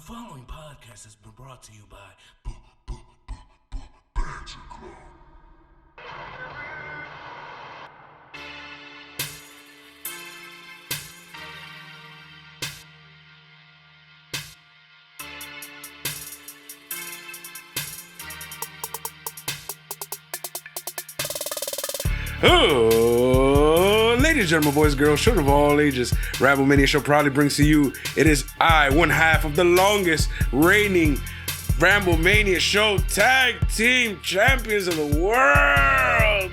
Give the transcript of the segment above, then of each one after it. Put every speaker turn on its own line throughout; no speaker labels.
following podcast has been brought to you by Banter Club.
Oh, ladies and gentlemen, boys, girls, children of all ages, Ramblemania show proudly brings to you. It is I, one half of the longest reigning Ramblemania show tag team champions of the world.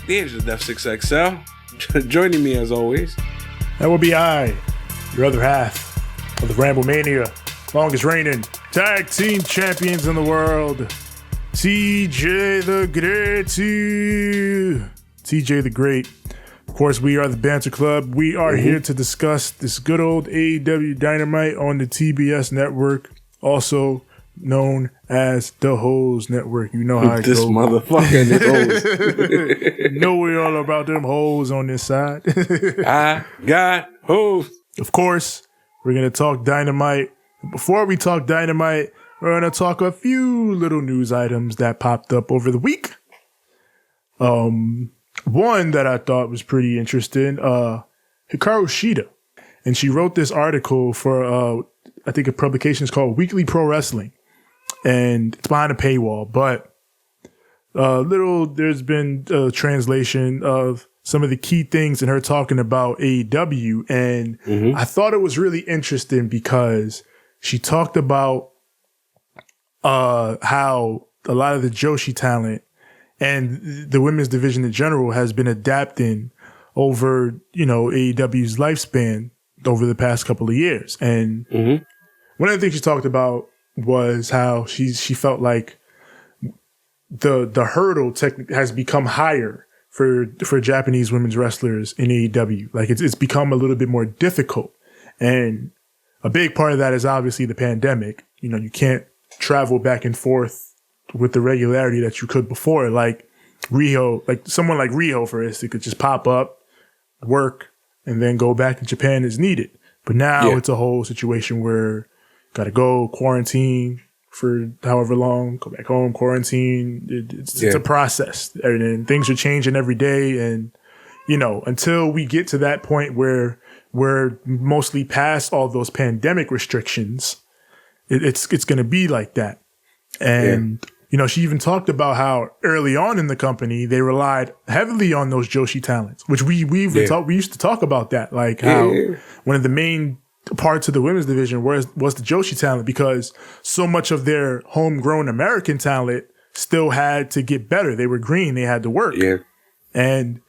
The Angel of Death 6XL. Joining me as always.
That will be I, your other half of the Ramblemania longest reigning tag team champions in the world. TJ the Great. TJ the Great. Of course, we are the Banter Club. We are here to discuss this good old AEW Dynamite on the TBS network, also known as the Hoes Network. You know how it
this
goes.
Motherfucker, this hoes.
You know we all about them hoes on this side.
I got hoes.
Of course, we're going to talk Dynamite. Before we talk Dynamite, we're going to talk a few little news items that popped up over the week. One that I thought was pretty interesting, Hikaru Shida. And she wrote this article for, I think a publication is called Weekly Pro Wrestling. And it's behind a paywall, but there's been a translation of some of the key things in her talking about AEW. And I thought it was really interesting because she talked about how a lot of the Joshi talent and the women's division in general has been adapting over, AEW's lifespan over the past couple of years. And one of the things she talked about was how she felt like the hurdle has become higher for Japanese women's wrestlers in AEW. Like it's become a little bit more difficult. And a big part of that is obviously the pandemic. You can't travel back and forth with the regularity that you could before. Like someone like Riho, for instance, could just pop up, work, and then go back to Japan as needed. But now it's a whole situation where got to go quarantine for however long, go back home, quarantine. It's a process, and things are changing every day. And, until we get to that point where we're mostly past all those pandemic restrictions, it's going to be like that. And, she even talked about how early on in the company, they relied heavily on those Joshi talents, which we used to talk about that, like how one of the main parts of the women's division was the Joshi talent, because so much of their homegrown American talent still had to get better. They were green. They had to work. Yeah. And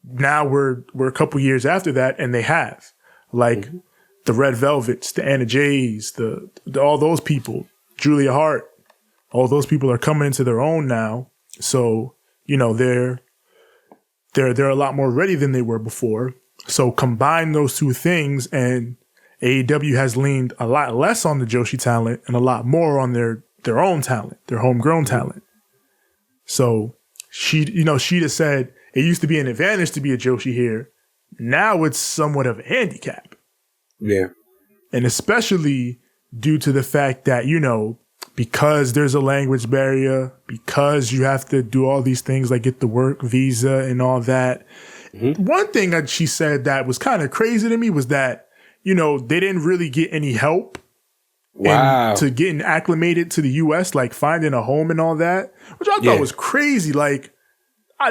now we're a couple years after that, and they have. Like the Red Velvets, the Anna Jays, the all those people, Julia Hart, all those people are coming into their own now. So, they're a lot more ready than they were before. So combine those two things, and AEW has leaned a lot less on the Joshi talent and a lot more on their own talent, their homegrown talent. So Shida said it used to be an advantage to be a Joshi here. Now it's somewhat of a handicap.
Yeah. And
especially due to the fact that, because there's a language barrier, because you have to do all these things like get the work visa and all that. One thing that she said that was kind of crazy to me was that, they didn't really get any help to getting acclimated to the U.S., like finding a home and all that, which I thought was crazy. Like,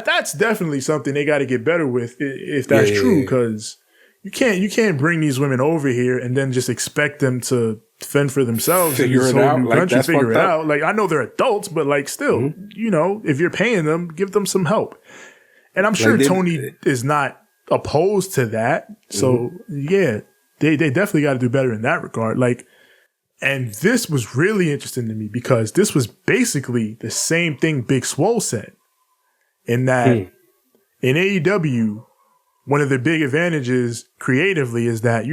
that's definitely something they got to get better with if that's true, because you can't bring these women over here and then just expect them to fend for themselves.
Figure it out.
Figure it out. Like, I know they're adults, but like still, if you're paying them, give them some help. And I'm sure Tony is not opposed to that. So they definitely got to do better in that regard. Like, and this was really interesting to me because this was basically the same thing Big Swole said, in that in AEW, one of the big advantages creatively is that,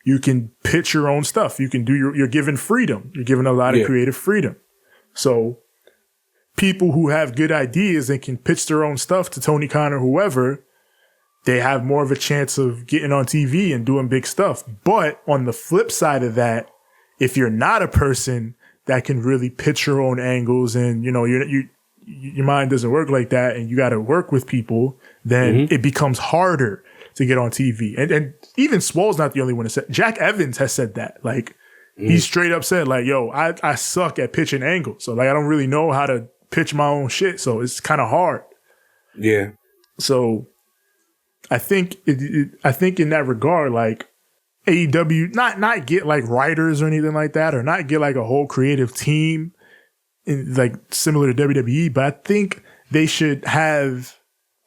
you can pitch your own stuff. You can you're given freedom. You're given a lot of creative freedom. So people who have good ideas and can pitch their own stuff to Tony Khan or whoever, they have more of a chance of getting on TV and doing big stuff. But on the flip side of that, if you're not a person that can really pitch your own angles and, you know, your mind doesn't work like that and you got to work with people, then it becomes harder to get on TV. And even Swole's not the only one to say. Jack Evans has said that. Like, he straight up said, like, yo, I suck at pitching angles. So, like, I don't really know how to pitch my own shit. So it's kind of hard.
Yeah.
So I think I think in that regard, like, AEW, not get like writers or anything like that, or not get like a whole creative team like similar to WWE, but I think they should have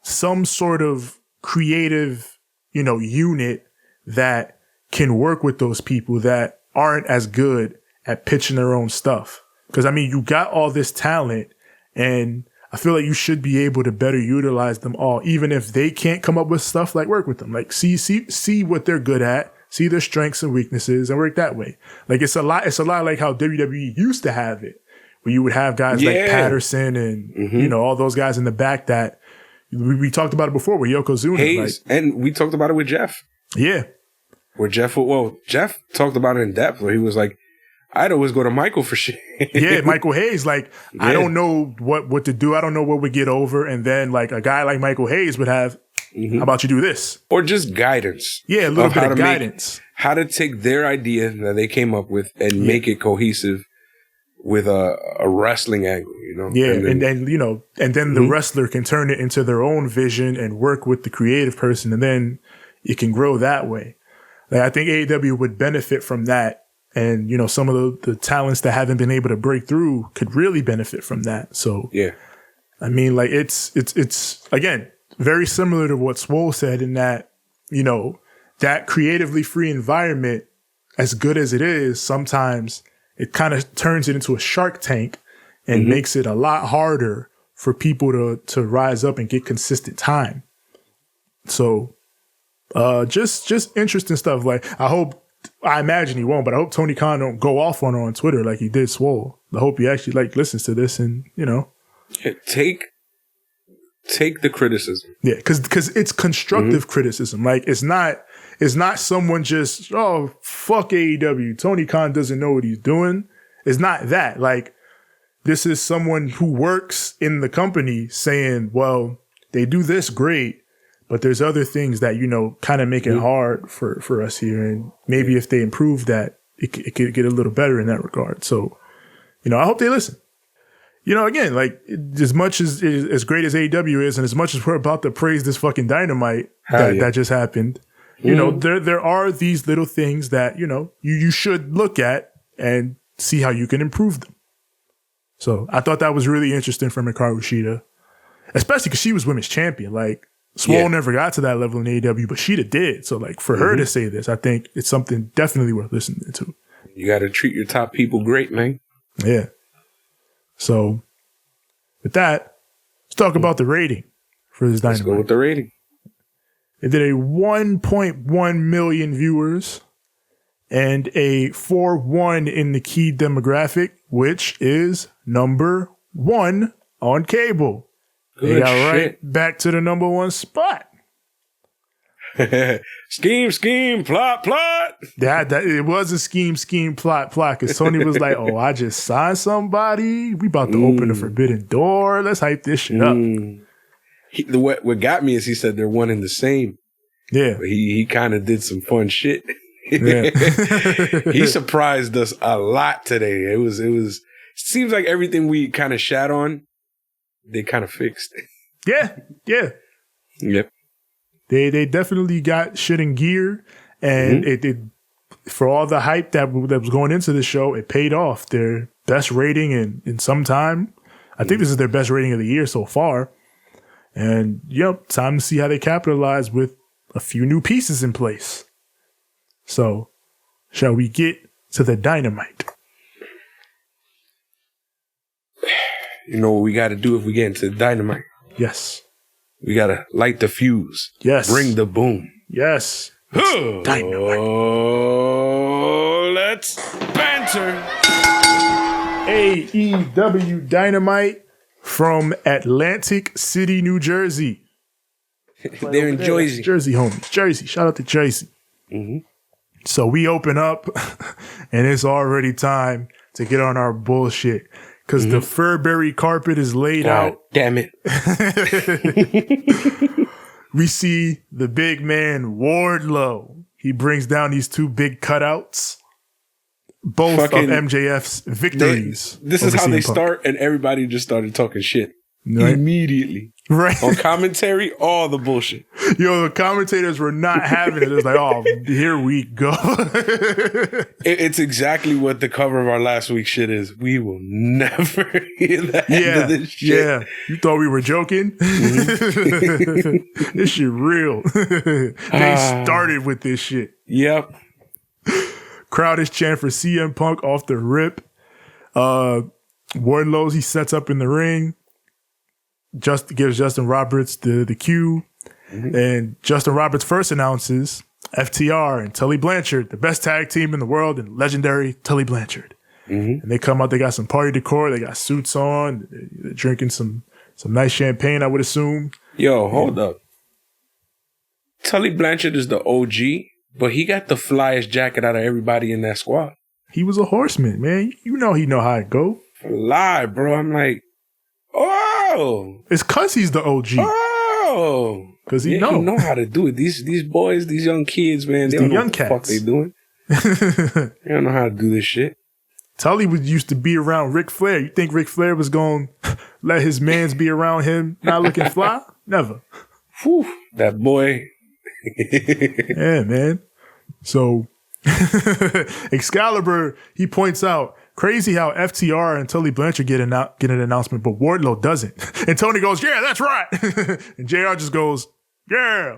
some sort of creative, you know, unit that can work with those people that aren't as good at pitching their own stuff. Because, I mean, you got all this talent, and I feel like you should be able to better utilize them all, even if they can't come up with stuff. Like, work with them. Like, see what they're good at, see their strengths and weaknesses, and work that way. Like, it's a lot like how WWE used to have it, where you would have guys like Patterson and you know, all those guys in the back that we talked about it before with Yokozuna.
Hayes, like, and we talked about it with Jeff.
Yeah.
Where Jeff talked about it in depth, where he was like, I'd always go to Michael for shit.
Yeah, Michael Hayes, like, I don't know what to do. I don't know what would get over. And then, like, a guy like Michael Hayes would have, how about you do this?
Or just guidance.
Yeah, a little bit of guidance.
How to take their idea that they came up with and make it cohesive with a wrestling angle, you know?
Yeah, and then you know, and then the wrestler can turn it into their own vision and work with the creative person, and then it can grow that way. Like, I think AEW would benefit from that. And, you know, some of the talents that haven't been able to break through could really benefit from that. So, yeah, I mean, like, it's again, very similar to what Swole said, in that, you know, that creatively free environment, as good as it is, sometimes it kind of turns it into a Shark Tank and makes it a lot harder for people to rise up and get consistent time. So, just interesting stuff. Like, I imagine he won't, but I hope Tony Khan don't go off on her on Twitter like he did Swole. I hope he actually, like, listens to this and, you know.
Yeah, take the criticism.
Yeah, because it's constructive criticism. Like, it's not someone just, oh, fuck AEW. Tony Khan doesn't know what he's doing. It's not that. Like, this is someone who works in the company saying, well, they do this great, but there's other things that, you know, kind of make it hard for us here. And maybe if they improve that, it could get a little better in that regard. So, you know, I hope they listen. You know, again, like, as much as great as AEW is, and as much as we're about to praise this fucking Dynamite that just happened, you know, there are these little things that, you know, you should look at and see how you can improve them. So I thought that was really interesting from Hikaru Shida, especially because she was women's champion. Like, Swole never got to that level in AEW, but Shida did. So, like, for her to say this, I think it's something definitely worth listening to.
You got to treat your top people great, man.
Yeah. So, with that, let's talk about the rating for this Dynamite.
Let's go with the rating.
It did a 1.1 million viewers and a 4.1 in the key demographic, which is number 1 on cable. They got right back to the number 1 spot.
Scheme, plot.
That it was a scheme, plot. Because Tony was like, "Oh, I just signed somebody. We about to open the forbidden door. Let's hype this shit up."
What got me is he said they're one and the same.
Yeah,
but he kind of did some fun shit.
Yeah.
He surprised us a lot today. It seems like everything we kind of shat on, they kind of fixed.
Yeah.
Yep.
They definitely got shit in gear, and it for all the hype that was going into the show, it paid off. Their best rating in some time. I think this is their best rating of the year so far. And yep, time to see how they capitalize with a few new pieces in place. So, shall we get to the Dynamite?
You know what we got to do if we get into the Dynamite?
Yes.
We got to light the fuse.
Yes.
Bring the boom.
Yes. Dynamite.
Oh, let's banter.
AEW Dynamite from Atlantic City, New Jersey.
They're in Jersey.
Jersey, homies. Jersey. Shout out to Jersey.
Mm-hmm.
So we open up, and it's already time to get on our bullshit. Because the Furberry carpet is laid out.
Damn it.
We see the big man, Wardlow. He brings down these two big cutouts. Both of MJF's victories.
This is how they start, and everybody just started talking shit.
Right?
Immediately.
Right.
On commentary, all the bullshit.
Yo, the commentators were not having it. It's like, oh, here we go.
It's exactly what the cover of our last week's shit is. We will never hear the end of this shit.
Yeah. You thought we were joking? This shit real. They started with this shit.
Yep.
Crowd is chanting for CM Punk off the rip. Wardlow, he sets up in the ring. Gives Justin Roberts the cue. And Justin Roberts first announces FTR and Tully Blanchard, the best tag team in the world, and legendary Tully Blanchard. And they come out, they got some party decor, they got suits on, they're drinking some nice champagne, I would assume.
Yo, hold up. Tully Blanchard is the OG, but he got the flyest jacket out of everybody in that squad.
He was a horseman, man. You know he know how it go.
Lie, bro. I'm like, oh.
It's cause he's the OG.
Oh.
Cause he
He know how to do it. These boys, these young kids, man, they don't know what the fuck they doing. They don't know how to do this shit.
Tully used to be around Ric Flair. You think Ric Flair was going to let his mans be around him not looking fly? Never.
Whew, that boy.
Yeah, man. So Excalibur, he points out, crazy how FTR and Tully Blanchard get an announcement, but Wardlow doesn't. And Tony goes, yeah, that's right. And JR just goes, yeah.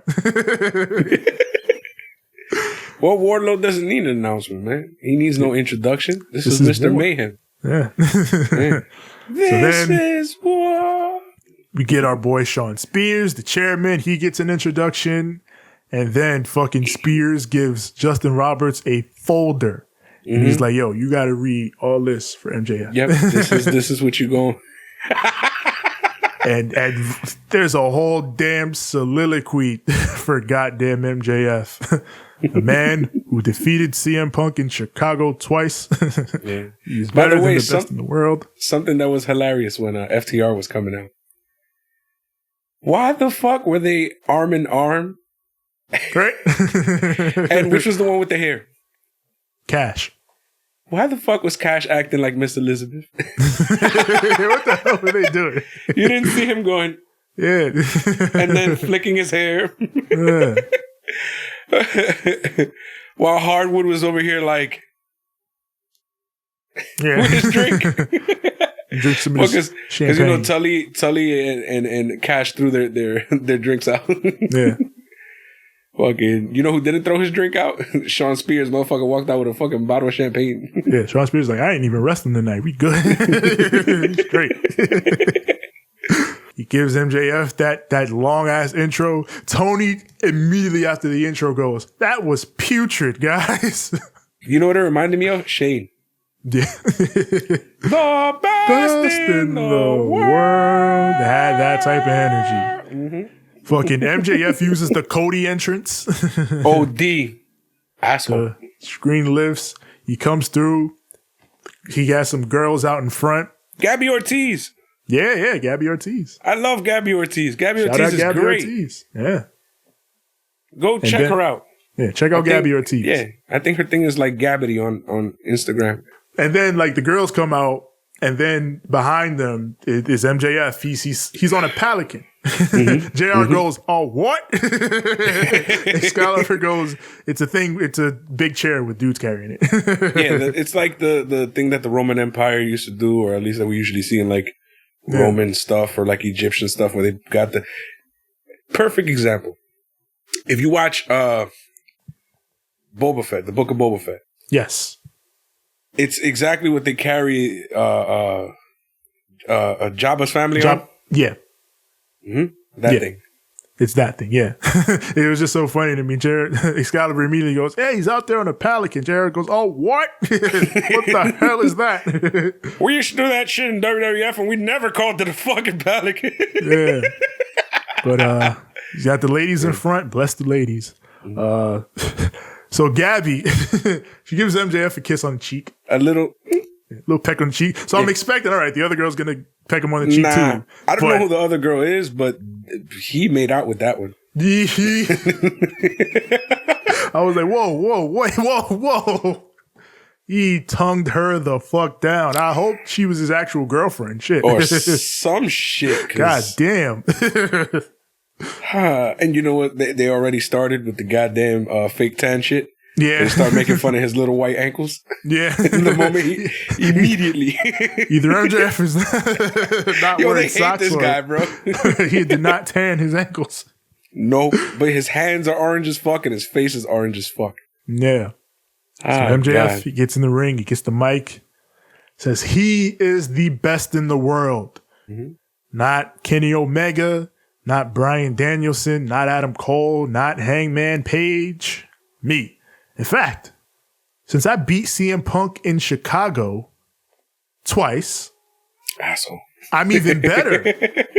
Well, Wardlow doesn't need an announcement, man. He needs no introduction. This is Mr.
war.
Mayhem.
Yeah.
This is war.
We get our boy Sean Spears, the chairman. He gets an introduction. And then fucking Spears gives Justin Roberts a folder. And he's like, yo, you got to read all this for MJF.
Yep, this is what you going.
And there's a whole damn soliloquy for goddamn MJF. A man who defeated CM Punk in Chicago twice.
Yeah.
He's better than the best in the world.
Something that was hilarious when FTR was coming out. Why the fuck were they arm in arm?
Right?
And which was the one with the hair?
Cash.
Why the fuck was Cash acting like Miss Elizabeth?
What the hell were they doing?
You didn't see him going,
yeah.
And then flicking his hair.
Yeah.
While Hardwood was over here like,
Yeah.
with his drink.
Drink some
Because
champagne.
you know Tully and Cash threw their drinks out.
Yeah.
Fucking, you know who didn't throw his drink out? Sean Spears, motherfucker, walked out with a fucking bottle of champagne.
Yeah, Sean Spears is like, I ain't even resting tonight. We good. He's great. He gives MJF that long ass intro. Tony immediately after the intro goes, that was putrid, guys.
You know what it reminded me of? Shane.
Yeah.
The best in the world.
Had that type of energy. Mm-hmm. Fucking MJF uses the Cody entrance.
OD. Asshole.
The screen lifts. He comes through. He got some girls out in front.
Gabby Ortiz.
Yeah, Gabby Ortiz.
I love Gabby Ortiz. Gabby
Shout
Ortiz
out
is
Gabby
great.
Ortiz. Yeah.
Go check
then-
her out.
Yeah, check out Gabby Ortiz.
Yeah, I think her thing is like Gabbity on Instagram.
And then like the girls come out, and then behind them is MJF. He's on a palican.
Mm-hmm.
JR goes, oh, what? Excalibur goes, it's a thing. It's a big chair with dudes carrying it.
Yeah, it's like the thing that the Roman Empire used to do, or at least that we usually see in like Roman stuff or like Egyptian stuff, where they got the perfect example. If you watch Boba Fett, the Book of Boba Fett,
Yes.
it's exactly what they carry Jabba's family on.
Yeah.
That thing.
It's that thing, yeah. It was just so funny to me. Excalibur immediately goes, hey, he's out there on a pelican. Jared goes, oh, what? What the hell is that?
We used to do that shit in WWF and we never called it a fucking pelican.
Yeah. But You got the ladies in front. Bless the ladies. So Gabby, she gives MJF a kiss on the cheek.
A little
peck on the cheek. So I'm expecting, all right, the other girl's going to peck him on the cheek too.
I don't know who the other girl is, but he made out with that one.
I was like, whoa. He tongued her the fuck down. I hope she was his actual girlfriend. Shit.
Or some shit.
God damn.
And you know what? They already started with the goddamn fake tan shit.
Yeah.
They start making fun of his little white ankles.
Yeah.
In the moment, he immediately.
Either MJF is not wearing socks.
They hate this guy, bro.
He did not tan his ankles.
No, but his hands are orange as fuck and his face is orange as fuck.
Yeah. So MJF, he gets in the ring, he gets the mic, says he is the best in the world. Mm-hmm. Not Kenny Omega, not Bryan Danielson, not Adam Cole, not Hangman Page. Me. In fact, since I beat CM Punk in Chicago twice,
asshole,
I'm even better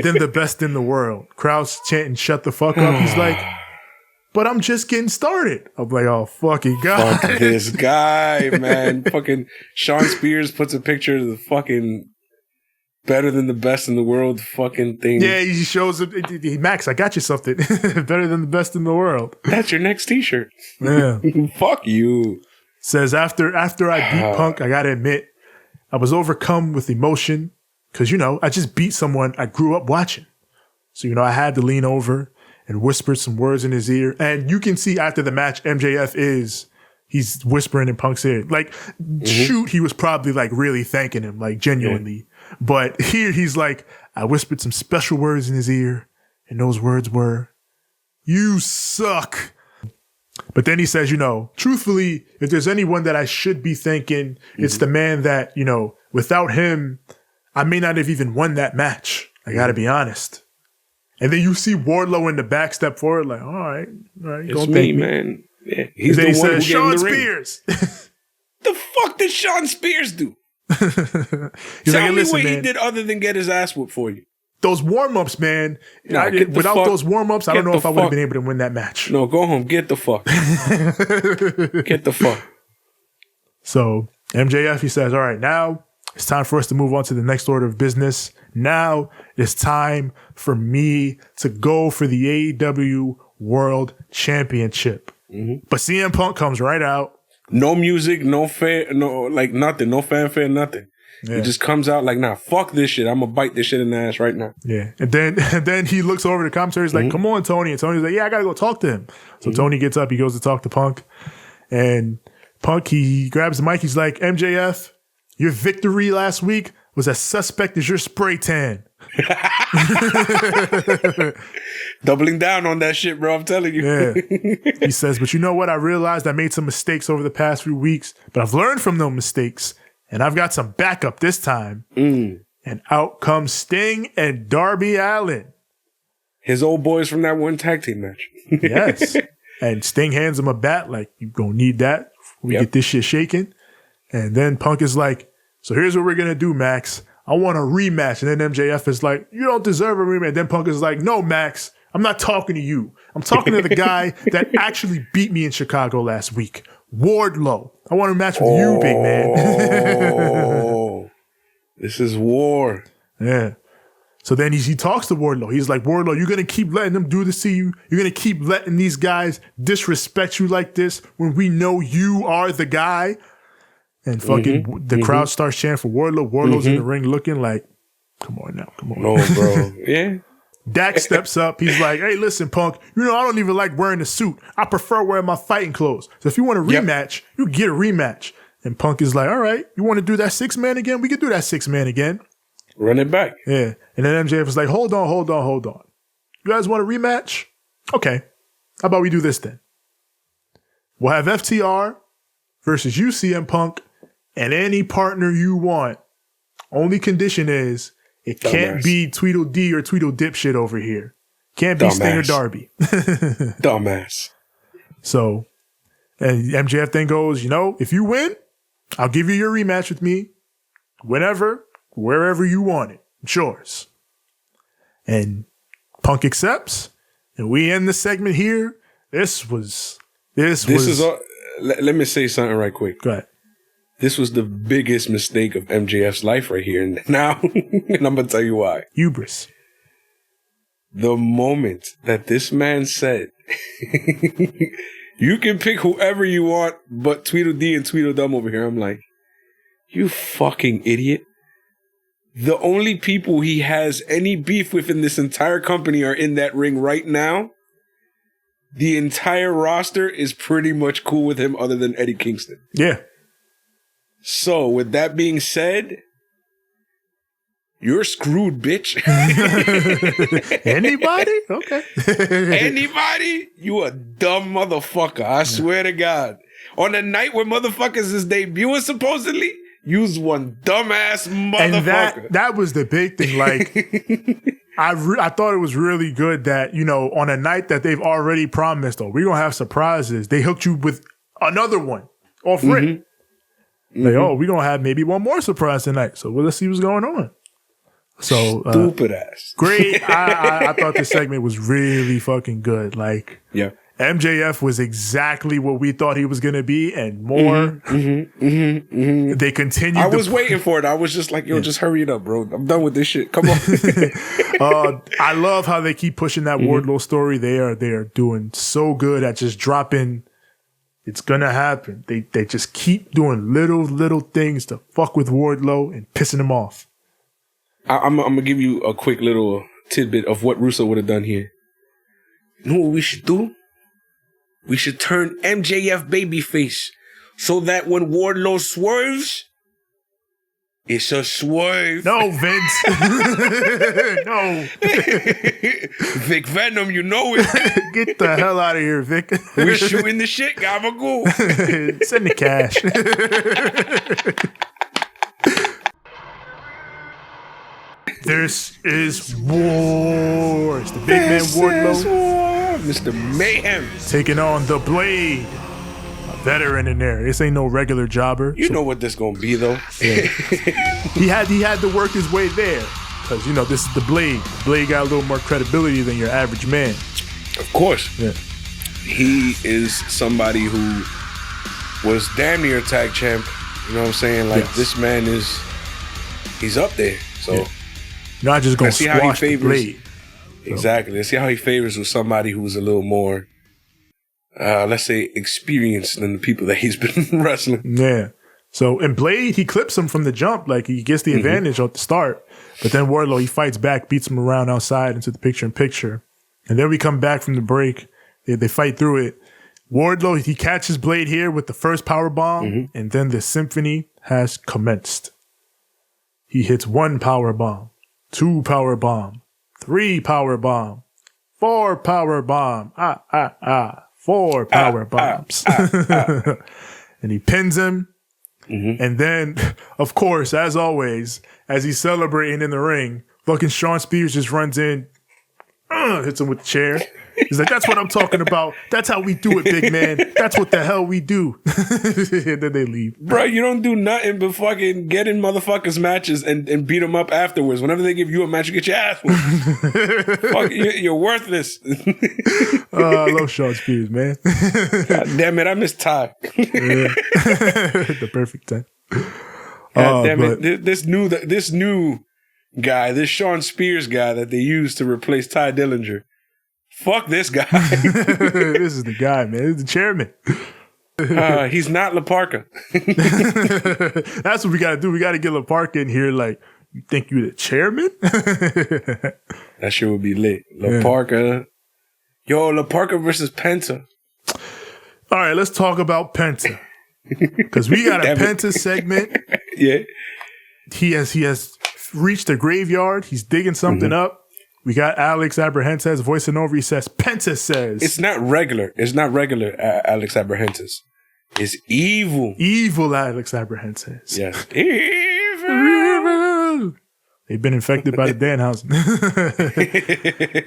than the best in the world. Crowd's chanting, shut the fuck up. He's like, but I'm just getting started. I'm like, oh, fucking God.
Fuck this guy, man. Fucking Sean Spears puts a picture of the fucking better than the best in the world fucking thing.
Yeah, he shows up. Max, I got you something. Better than the best in the world.
That's your next t-shirt.
Yeah.
Fuck you.
Says after I beat Punk, I gotta admit, I was overcome with emotion because, I just beat someone I grew up watching. So, I had to lean over and whisper some words in his ear. And you can see after the match, he's whispering in Punk's ear. Like, shoot, he was probably like really thanking him, like genuinely. Yeah. But here he's like, I whispered some special words in his ear. And those words were, you suck. But then he says, truthfully, if there's anyone that I should be thanking, it's the man that, without him, I may not have even won that match. I gotta be honest. And then you see Wardlow in the back step forward, like, all right,
it's me, man. Yeah, he's
the
one
one
who
Sean Spears.
The fuck did Sean Spears do?
He's
Tell me what he did other than get his ass whooped for you.
Those warm-ups, man. Without those warm-ups, I don't know if I would have been able to win that match.
No, go home. Get the fuck. Get the fuck.
So MJF, he says, all right, now it's time for us to move on to the next order of business. Now it's time for me to go for the AEW World Championship. Mm-hmm. But CM Punk comes right out.
No music, no nothing, no fanfare, nothing. Yeah. He just comes out like, nah, fuck this shit. I'm gonna bite this shit in the ass right now.
Yeah. And then he looks over the commentary. He's like, come on, Tony. And Tony's like, yeah, I gotta go talk to him. So Tony gets up, he goes to talk to Punk. And Punk, he grabs the mic. He's like, MJF, your victory last week was as suspect as your spray tan.
Doubling down on that shit, bro. I'm telling you.
Yeah. He says, but you know what? I realized I made some mistakes over the past few weeks, but I've learned from those mistakes, and I've got some backup this time. And out comes Sting and Darby Allin.
His old boys from that one tag team match.
Yes. And Sting hands him a bat like, you gonna need that. We get this shit shaking. And then Punk is like, so here's what we're gonna do, Max. I want a rematch. And then MJF is like, you don't deserve a rematch. And then Punk is like, no, Max, I'm not talking to you. I'm talking to the guy that actually beat me in Chicago last week. Wardlow. I want a match with you, big man.
This is war.
Yeah. So then he talks to Wardlow. He's like, Wardlow, you're going to keep letting them do this to you? You're going to keep letting these guys disrespect you like this when we know you are the guy? And fucking the crowd starts chanting for Wardlow. Wardlow's in the ring looking like, come on now, come on.
No, bro. Yeah.
Dak steps up. He's like, hey, listen, Punk, I don't even like wearing a suit. I prefer wearing my fighting clothes. So if you want a rematch, you get a rematch. And Punk is like, all right, you want to do that 6-man again? We can do that 6-man again.
Run it back.
Yeah. And then MJF was like, hold on. You guys want a rematch? Okay. How about we do this then? We'll have FTR versus you, CM Punk, and any partner you want. Only condition is it can't be Tweedledee or Tweedledip shit over here. Can't be Sting or Darby.
Dumbass.
So, and MJF then goes, if you win, I'll give you your rematch with me whenever, wherever you want it. It's yours. And Punk accepts. And we end the segment here. This was.
Let me say something right quick.
Go ahead.
This was the biggest mistake of MJF's life right here and now. And I'm going to tell you why.
Hubris.
The moment that this man said, you can pick whoever you want, but Tweedledee and Tweedledum over here. I'm like, you fucking idiot. The only people he has any beef with in this entire company are in that ring right now. The entire roster is pretty much cool with him other than Eddie Kingston.
Yeah.
So, with that being said, you're screwed, bitch.
Anybody? Okay.
Anybody? You a dumb motherfucker. I swear to God. On the night where motherfuckers is debuting, supposedly, you's one dumbass motherfucker.
And that was the big thing. Like, I thought it was really good that, you know, on a night that they've already promised, oh, we're going to have surprises, they hooked you with another one off rip. Mm-hmm. Like, oh, we're going to have maybe one more surprise tonight. So let's see what's going on. So
stupid ass.
Great. I thought this segment was really fucking good. Like,
yeah.
MJF was exactly what we thought he was going to be and more. They continued.
I was waiting for it. I was just like, yo, just hurry it up, bro. I'm done with this shit. Come on.
I love how they keep pushing that Wardlow story. They are doing so good at just dropping. It's going to happen. They just keep doing little things to fuck with Wardlow and pissing him off.
I'm going to give you a quick little tidbit of what Russo would have done here. You know what we should do? We should turn MJF babyface so that when Wardlow swerves, it's a swerve.
No, Vince. No.
Vic Venom, you know it.
Get the hell out of here, Vic.
We're shooting the shit, gabagool.
Send the cash. This is war. It's the big man Wardlow.
Mr. Mayhem.
Taking on the Blade. A veteran in there. This ain't no regular jobber.
You know what this gonna be, though.
Yeah. he had to work his way there. Because, you know, this is the Blade. The Blade got a little more credibility than your average man.
Of course.
Yeah.
He is somebody who was damn near tag champ. You know what I'm saying? Like, this man he's up there. So.
Yeah. Not just going to squash the Blade.
Exactly. Let's see how he favors with somebody who's a little more, let's say, experienced than the people that he's been wrestling.
Yeah. So, in Blade, he clips him from the jump. Like, he gets the advantage at the start. But then Wardlow, he fights back, beats him around outside into the picture-in-picture. And then we come back from the break. They fight through it. Wardlow, he catches Blade here with the first powerbomb. And then the symphony has commenced. He hits 1 powerbomb. 2 powerbomb, 3 powerbomb, 4 powerbomb, 4 powerbombs. And he pins him. And then, of course, as always, as he's celebrating in the ring, fucking Sean Spears just runs in, hits him with the chair. He's like, that's what I'm talking about. That's how we do it, big man. That's what the hell we do. And then they leave.
Bro, you don't do nothing but fucking get in motherfuckers' matches and beat them up afterwards. Whenever they give you a match, you get your ass whooped. Fuck, you're worthless.
I love Sean Spears, man.
God damn it, I miss Ty.
The perfect time.
God damn it. This new guy, this Sean Spears guy that they used to replace Ty Dillinger. Fuck this guy.
This is the guy, man. This is the chairman.
He's not LaParca.
That's what we got to do. We got to get LaParca in here. Like, you think you the chairman?
That shit would be lit. LaParca. Yo, LaParca versus Penta.
All right, let's talk about Penta. Because we got a Penta segment.
Yeah.
He has reached the graveyard. He's digging something up. We got Alex Abrahantes voicing over. He says, Penta says.
It's not regular. Alex Abrahantes. It's evil.
Evil Alex Abrahantes.
Yes.
Evil. They've been infected by the Danhausen.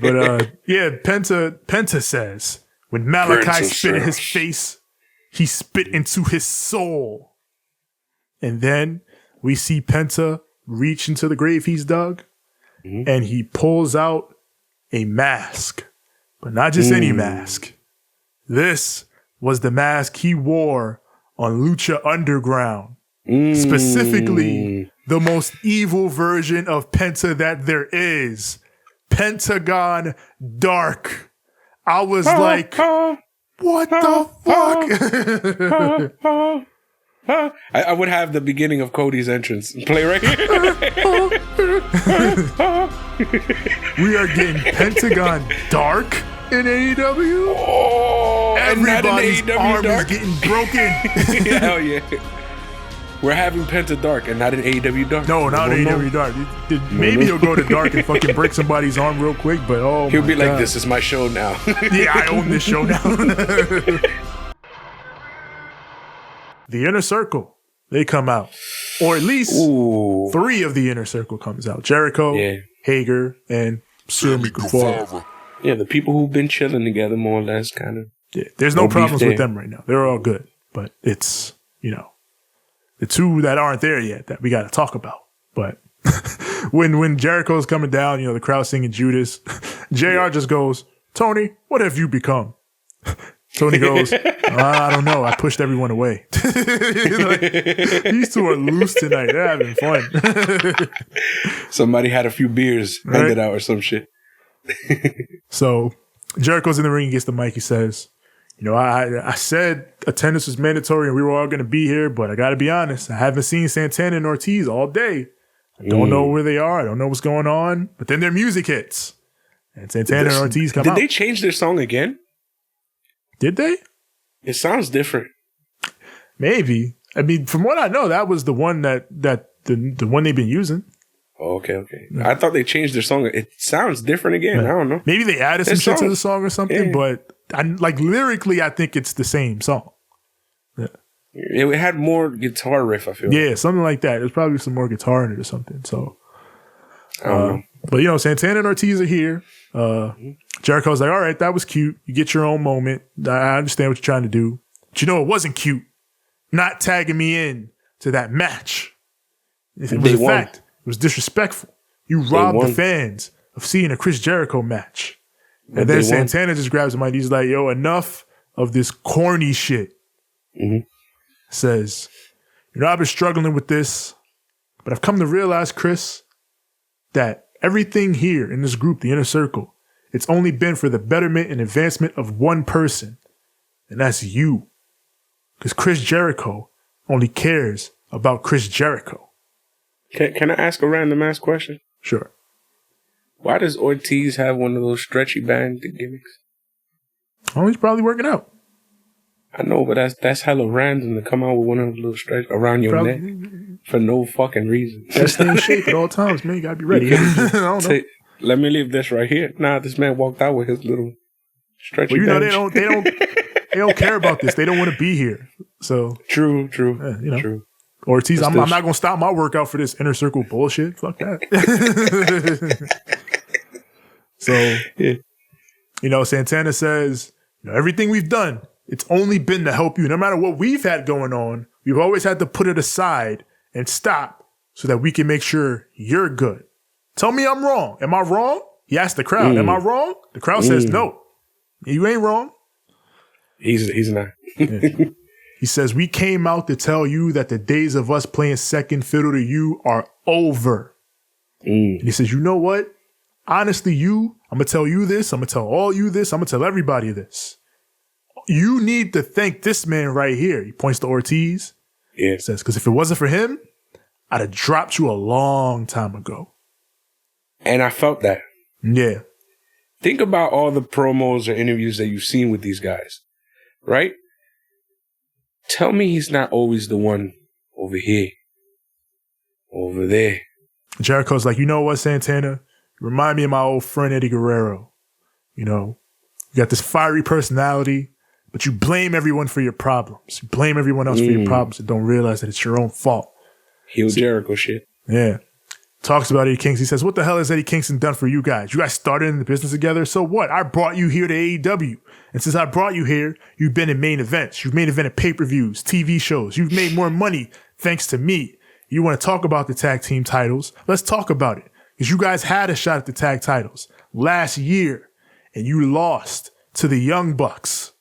But Penta says, when Malachi spit in his face, he spit into his soul. And then we see Penta reach into the grave he's dug. And he pulls out a mask. But not just any mask. This was the mask he wore on Lucha Underground. Specifically, the most evil version of Penta that there is. Pentagon Dark. I was like, what the fuck?
I would have the beginning of Cody's entrance play right here.
We are getting Pentagon Dark in AEW.
Oh,
everybody's
and not in AEW
arm
Dark.
is getting broken.
Hell yeah. We're having Penta Dark and not in AEW Dark.
No, not AEW Dark. Maybe he'll go to Dark and fucking break somebody's arm real quick, but
he'll be
God.
like, this is my show now.
Yeah, I own this show now. The Inner Circle, they come out. Or at least 3 of the Inner Circle comes out. Jericho, Hager, and Sammy Guevara.
Yeah, the people who've been chilling together more or less, kind of.
Yeah, there's no problems with them right now. They're all good. But it's, the 2 that aren't there yet that we got to talk about. But when Jericho's coming down, the crowd singing Judas, JR just goes, Tony, what have you become? Tony goes, I don't know. I pushed everyone away. These 2 are loose tonight. They're having fun.
Somebody had a few beers, handed out or some shit.
So Jericho's in the ring, he gets the mic, he says, I said attendance was mandatory and we were all going to be here, but I got to be honest, I haven't seen Santana and Ortiz all day. I don't know where they are. I don't know what's going on. But then their music hits. And Santana and Ortiz come out.
Did they change their song again?
Did they?
It sounds different.
Maybe. I mean, from what I know, that was the one the one they've been using.
Oh, okay. I thought they changed their song. It sounds different again. I don't know.
Maybe they added some shit to the song or something, but lyrically, I think it's the same song. Yeah.
It had more guitar riff, I feel.
Yeah, something like that. There's probably some more guitar in it or something. So,
I don't know.
But, Santana and Ortiz are here. Jericho's like, all right, that was cute. You get your own moment. I understand what you're trying to do. But it wasn't cute. Not tagging me in to that match. It was a fact. It was disrespectful. You robbed the fans of seeing a Chris Jericho match. And then Santana just grabs him and he's like, yo, enough of this corny shit. Says, I've been struggling with this, but I've come to realize, Chris, that everything here in this group, the Inner Circle, it's only been for the betterment and advancement of one person, and that's you. Because Chris Jericho only cares about Chris Jericho.
Can I ask a random ass question?
Sure.
Why does Ortiz have one of those stretchy band gimmicks?
Oh, he's probably working out.
I know, but that's hella random to come out with one of those little stretch around your neck for no fucking reason.
Gotta stay in shape at all times, man. You gotta be ready. I don't know.
Let me leave this right here. Nah, this man walked out with his little stretchy band.
They don't care about this. They don't want to be here. So
true.
True. Ortiz, I'm not going to stop my workout for this Inner Circle bullshit. Fuck that. So, Santana says, everything we've done, it's only been to help you. No matter what we've had going on, we've always had to put it aside and stop so that we can make sure you're good. Tell me I'm wrong. Am I wrong? He asked the crowd, am I wrong? The crowd says no. You ain't wrong.
He's not.
He says, we came out to tell you that the days of us playing second fiddle to you are over. And he says, you know what? Honestly, I'm going to tell you this. I'm going to tell all you this. I'm going to tell everybody this. You need to thank this man right here. He points to Ortiz. Yeah. He says, because if it wasn't for him, I'd have dropped you a long time ago.
And I felt that.
Yeah.
Think about all the promos or interviews that you've seen with these guys, right? Tell me he's not always the one over here, over there.
Jericho's like, you know what, Santana? You remind me of my old friend Eddie Guerrero. You got this fiery personality, but you blame everyone for your problems. You blame everyone else for your problems and don't realize that it's your own fault.
Heel Jericho shit.
Yeah. Talks about Eddie Kingston. He says, what the hell has Eddie Kingston done for you guys? You guys started in the business together. So what? I brought you here to AEW. And since I brought you here, you've been in main events. You've main evented pay-per-views, TV shows. You've made more money thanks to me. You want to talk about the tag team titles? Let's talk about it. Because you guys had a shot at the tag titles last year. and you lost to the Young Bucks.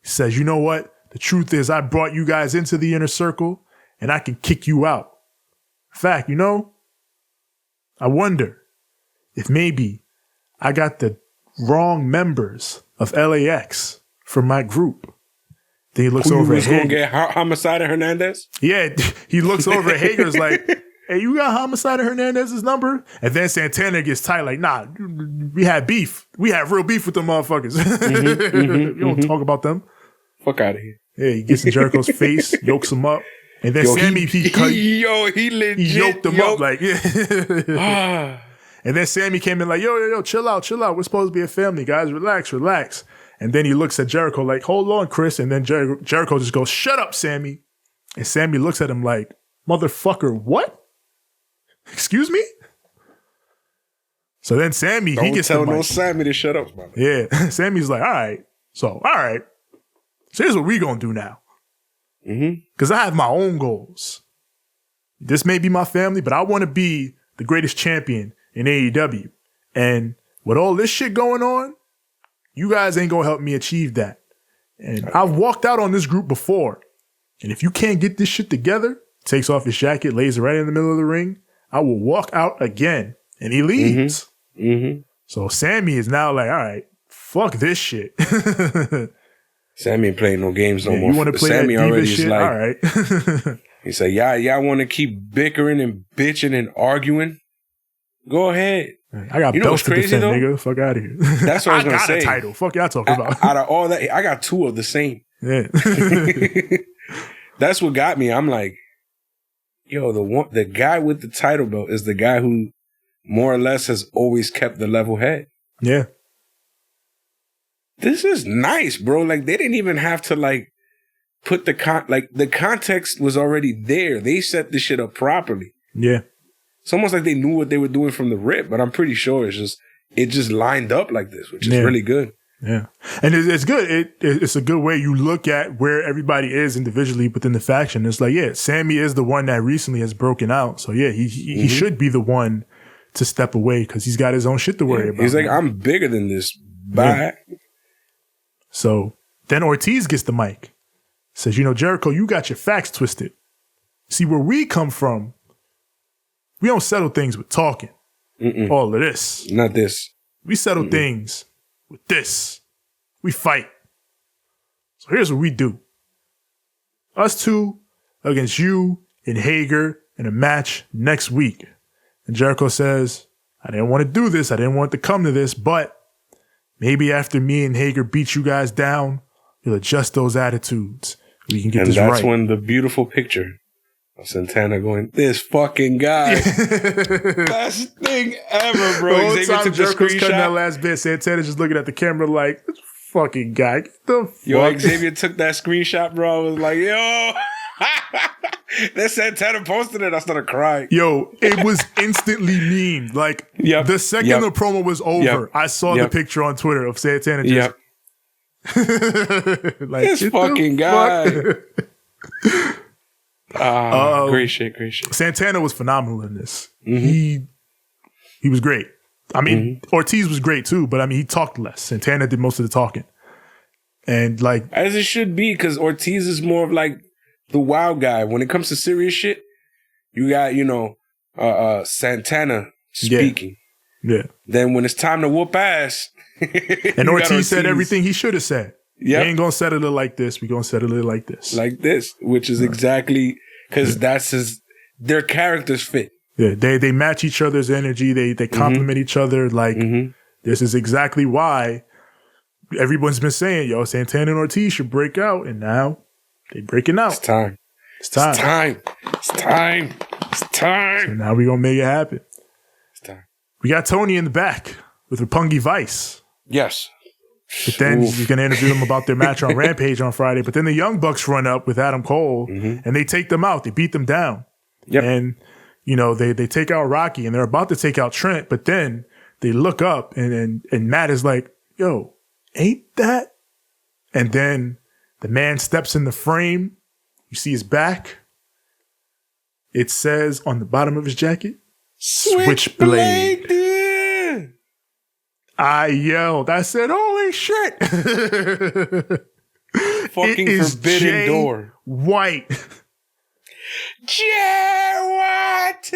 He says, you know what? The truth is I brought you guys into the inner circle and I can kick you out. In fact, you know, I wonder if maybe I got the wrong members of LAX for my group. Then he looks over at Hager.
Going to get Homicide Hernandez?
Yeah, he looks over at Hager's like, hey, you got Homicide Hernandez's number? And then Santana gets tight like, nah, we had beef. We had real beef with them motherfuckers. You don't talk about them.
Fuck out of here.
Yeah, he gets in Jericho's face, yokes him up. And then Sammy, he
legit
yoked him up like, yeah. And then Sammy came in like, yo, chill out. We're supposed to be a family, guys. Relax. And then he looks at Jericho like, hold on, Chris. And then Jericho just goes, shut up, Sammy. And Sammy looks at him like, motherfucker, what? Excuse me? So then Sammy, he gets
tell no Sammy to shut up, man.
Yeah. Sammy's like, all right. So here's what we gonna do now. Because I have my own goals. This may be my family, but I want to be the greatest champion in AEW. And with all this shit going on, you guys ain't gonna help me achieve that. And I've walked out on this group before. And if you can't get this shit together, takes off his jacket, lays it right in the middle of the ring, I will walk out again. And he leaves. So Sammy is now like, all right, fuck this shit.
Sammy ain't playing no games no more.
You want to play
Sammy
that
already
shit?
Is like,
all right.
He said, y'all want to keep bickering and bitching and arguing? Go ahead.
I got belts to defend,
though?
nigga. Fuck out of here.
That's what I was going to say.
I got a title. Fuck y'all talking about.
Out of all that, I got two of the same.
Yeah.
That's what got me. I'm like, yo, the guy with the title belt is the guy who more or less has always kept the level head.
Yeah.
This is nice, bro. Like, they didn't even have to, like, put the context was already there. They set this shit up properly.
Yeah.
It's almost like they knew what they were doing from the rip, but I'm pretty sure it just lined up like this, which is really good.
Yeah. And it's good. It's a good way you look at where everybody is individually within the faction. It's like, yeah, Sammy is the one that recently has broken out. So yeah, he should be the one to step away because he's got his own shit to worry about.
He's like, I'm bigger than this. Bye. Yeah.
So then Ortiz gets the mic. Says, you know, Jericho, you got your facts twisted. See, where we come from, we don't settle things with talking. All of this.
Not this.
We settle things with this. We fight. So here's what we do. Us two against you and Hager in a match next week. And Jericho says, I didn't want to do this. I didn't want to come to this, but maybe after me and Hager beat you guys down, you'll adjust those attitudes. We can get this right. And that's
when the beautiful picture of Santana going, this fucking guy. Best thing ever, bro.
The whole time Jericho's cutting that last bit, Santana just looking at the camera like, this fucking guy. Get the fuck.
Yo, Xavier took that screenshot, bro. I was like, yo. Then Santana posted it. I started crying.
Yo, it was instantly memed. Like, the second the promo was over, I saw the picture on Twitter of Santana just...
like, this fucking guy. Great shit.
Santana was phenomenal in this. He was great. I mean, Ortiz was great too, but I mean, he talked less. Santana did most of the talking. And like...
as it should be, because Ortiz is more of like the wild guy. When it comes to serious shit, you got, you know, Santana speaking.
Yeah.
Then when it's time to whoop ass...
and Ortiz said everything he should have said.
Yeah,
we ain't gonna settle it like this. We gonna settle it like this.
Like this, which is exactly because that's their characters fit.
Yeah, they match each other's energy. They complement each other. Like this is exactly why everyone's been saying, yo, Santana and Ortiz should break out, and now they breaking out.
It's time.
So now we gonna make it happen.
It's time.
We got Tony in the back with Roppongi Vice.
Yes.
But then you're going to interview them about their match on Rampage on Friday. But then the Young Bucks run up with Adam Cole and they take them out. They beat them down.
Yep.
And, you know, they take out Rocky and they're about to take out Trent. But then they look up and Matt is like, yo, ain't that? And then the man steps in the frame. You see his back. It says on the bottom of his jacket, Switchblade. I yelled. I said, "Holy shit!"
Fucking forbidden
Jay
door.
White.
Jay White.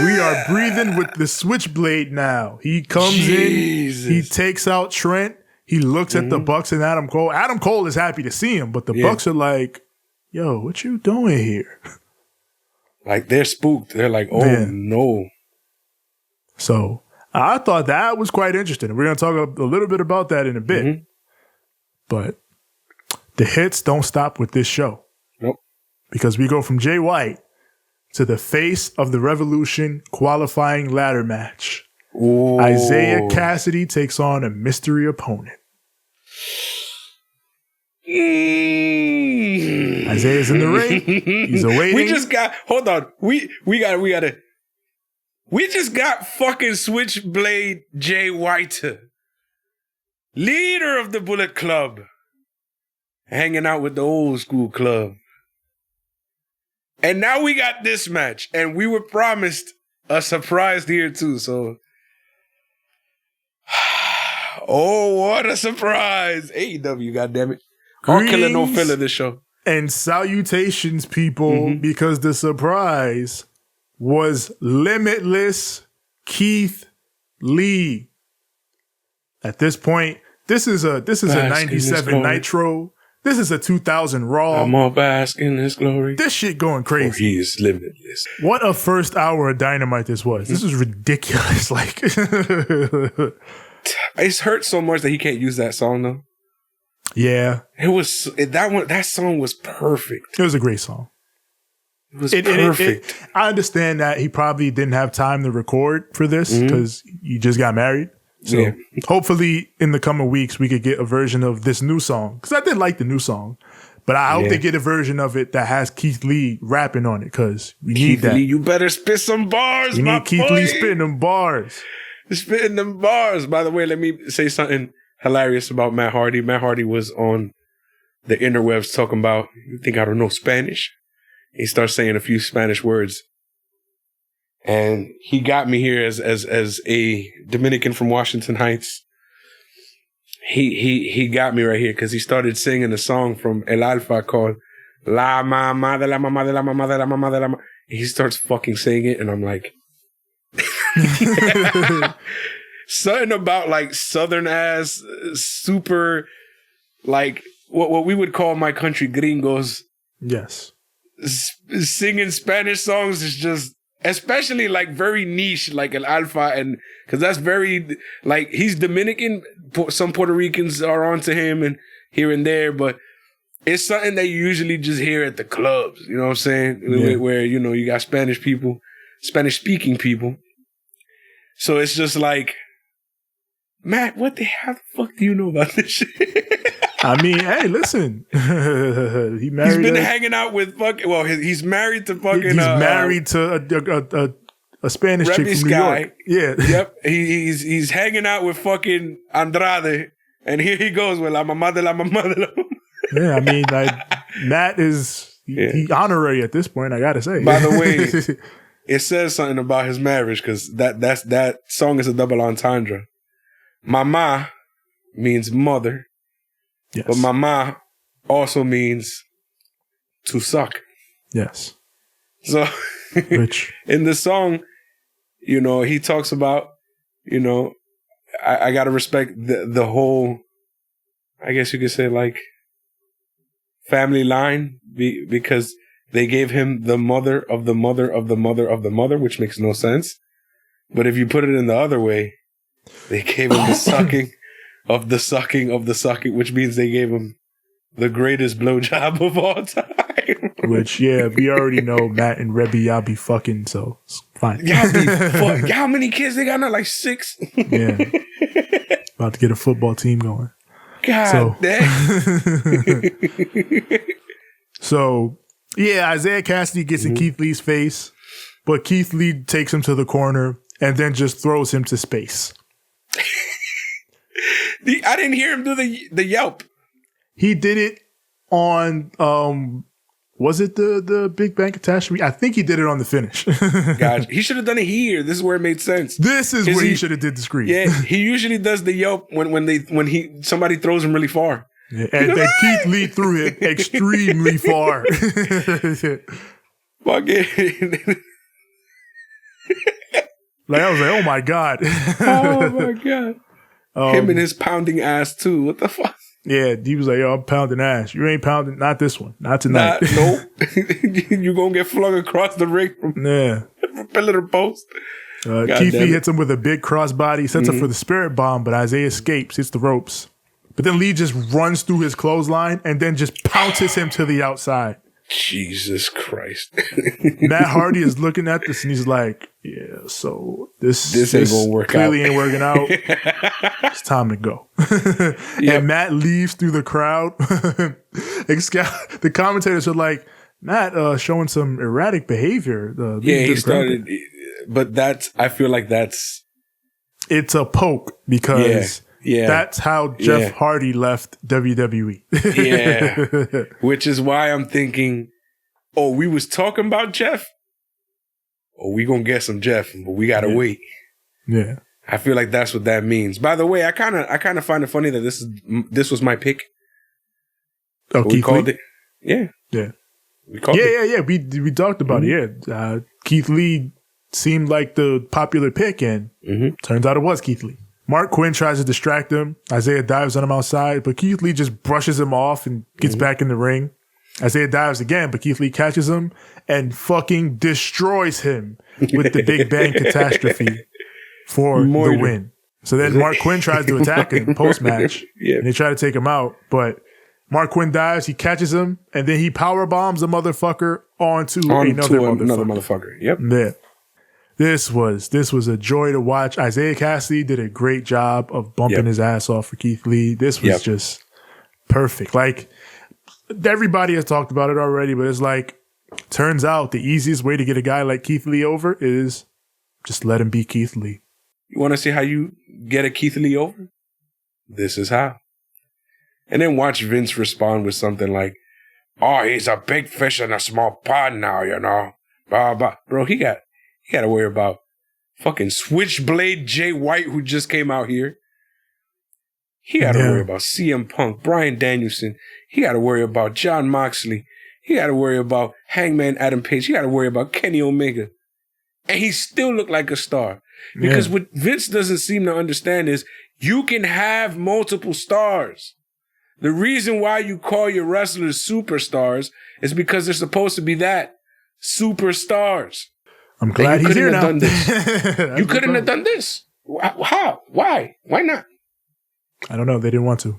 We are breathing with the switchblade now. He comes
Jesus.
in. He takes out Trent. He looks at the Bucks and Adam Cole. Adam Cole is happy to see him, but the Bucks are like, "Yo, what you doing here?"
Like, they're spooked. They're like, "Oh, no."
So I thought that was quite interesting. We're going to talk a little bit about that in a bit. But the hits don't stop with this show.
Nope.
Because we go from Jay White to the face of the Revolution qualifying ladder match.
Ooh.
Isaiah Cassidy takes on a mystery opponent. Isaiah's in the ring. He's awaiting.
We just got, hold on. We just got fucking Switchblade Jay White, leader of the Bullet Club, hanging out with the old school club. And now we got this match, and we were promised a surprise here too, so. Oh, what a surprise. AEW, goddammit. All killer, no filler this show.
And salutations, people, because the surprise was Limitless Keith Lee. At this point, this is a 97 Nitro. This is a 2000 Raw.
I'm all bask in his glory.
This shit going crazy.
For he is limitless.
What a first hour of Dynamite this was. This was ridiculous. Like,
it's hurt so much that he can't use that song though.
Yeah,
that song was perfect.
It was a great song.
It was perfect.
I understand that he probably didn't have time to record for this because he just got married. So hopefully in the coming weeks we could get a version of this new song, because I did like the new song, but I hope they get a version of it that has Keith Lee rapping on it, because we need that.
Lee, you better spit some bars.
You need Keith Lee spitting them bars.
Spitting them bars. By the way, let me say something hilarious about Matt Hardy. Matt Hardy was on the interwebs talking about, "You think I don't know Spanish?" He starts saying a few Spanish words. And he got me here as a Dominican from Washington Heights. He got me right here because he started singing a song from El Alfa called La Mama de la Mama de la Mama de la Mama de la Mama. He starts fucking saying it, and I'm like, something about like southern ass, super, like what we would call my country gringos.
Yes.
Singing Spanish songs is just, especially like very niche, like El Alfa, and because that's very, like, he's Dominican. Some Puerto Ricans are onto him and here and there, but it's something that you usually just hear at the clubs. You know what I'm saying? Yeah. Where, you know, you got Spanish people, Spanish speaking people. So it's just like, Matt, how the fuck do you know about this shit?
I mean, hey, listen. He's
been hanging out with fucking. Well, he's married to fucking.
He's married to a Spanish chick from New York. Yeah.
Yep. He's hanging out with fucking Andrade, and here he goes with La Mamá de la Mamá de la Mamá.
Yeah, I mean, like, Matt is he honorary at this point, I gotta say.
By the way, it says something about his marriage, because that song is a double entendre. Mama means mother. Yes. But mama also means to suck.
Yes.
So
Which
in the song, you know, he talks about, you know, I gotta respect the whole, I guess you could say, like, family line, because they gave him the mother of the mother of the mother of the mother, which makes no sense. But if you put it in the other way, they gave him the sucking of the sucking of the sucking, which means they gave him the greatest blowjob of all time.
Which, yeah, we already know Matt and Rebby, y'all be fucking, so it's fine.
How many kids they got now? Like 6?
Yeah. About to get a football team going.
God damn.
So, yeah, Isaiah Cassidy gets in Keith Lee's face, but Keith Lee takes him to the corner and then just throws him to space.
I didn't hear him do the yelp.
He did it on Was it the Big Bang catastrophe? I think he did it on the finish.
God, he should have done it here. This is where it made sense.
This is where he should have did the scream.
Yeah, he usually does the yelp when somebody throws him really far.
Yeah, and then Keith Lee threw it extremely far.
Fucking.
Like, I was like, oh my God.
Oh my God. Him and his pounding ass too. What the fuck?
Yeah, he was like, yo, I'm pounding ass. You ain't pounding, not this one. Not tonight.
Nope. You're going to get flung across the ring from pillar to post.
Keith Lee hits him with a big crossbody, sets up for the spirit bomb, but Isaiah escapes, hits the ropes. But then Lee just runs through his clothesline and then just pounces him to the outside.
Jesus Christ.
Matt Hardy is looking at this and he's like, yeah, so this
ain't gonna work
clearly
out.
Ain't working out. It's time to go. And Matt leaves through the crowd. The commentators are like, Matt showing some erratic behavior.
He started, but I feel like
it's a poke because that's how Jeff Hardy left WWE.
Yeah. Which is why I'm thinking, we was talking about Jeff? We gonna get some Jeff, but we gotta wait.
Yeah.
I feel like that's what that means. By the way, I kind of find it funny that this was my pick.
Oh,
we called it. Yeah.
Yeah.
We called it.
Yeah. We talked about it. Yeah. Keith Lee seemed like the popular pick, and turns out it was Keith Lee. Mark Quinn tries to distract him. Isaiah dives on him outside, but Keith Lee just brushes him off and gets back in the ring. Isaiah dives again, but Keith Lee catches him and fucking destroys him with the Big Bang catastrophe for the win. So then Mark Quinn tries to attack him post-match, and they try to take him out, but Mark Quinn dives, he catches him, and then he power bombs the motherfucker onto another
motherfucker. Yep.
Yeah. This was a joy to watch. Isaiah Cassidy did a great job of bumping his ass off for Keith Lee. This was just perfect. Like, everybody has talked about it already, but it's like, turns out the easiest way to get a guy like Keith Lee over is just let him be Keith Lee.
You want to see how you get a Keith Lee over? This is how. And then watch Vince respond with something like, oh, he's a big fish in a small pond now, you know. Blah, blah. Bro, he got to worry about fucking Switchblade Jay White, who just came out here. He got to worry about CM Punk, Bryan Danielson. He got to worry about John Moxley. He got to worry about Hangman Adam Page. He got to worry about Kenny Omega. And he still looked like a star. Because what Vince doesn't seem to understand is you can have multiple stars. The reason why you call your wrestlers superstars is because they're supposed to be that. Superstars.
I'm glad he's here now.
Done this. You couldn't have done this. How? Why? Why not?
I don't know. They didn't want to.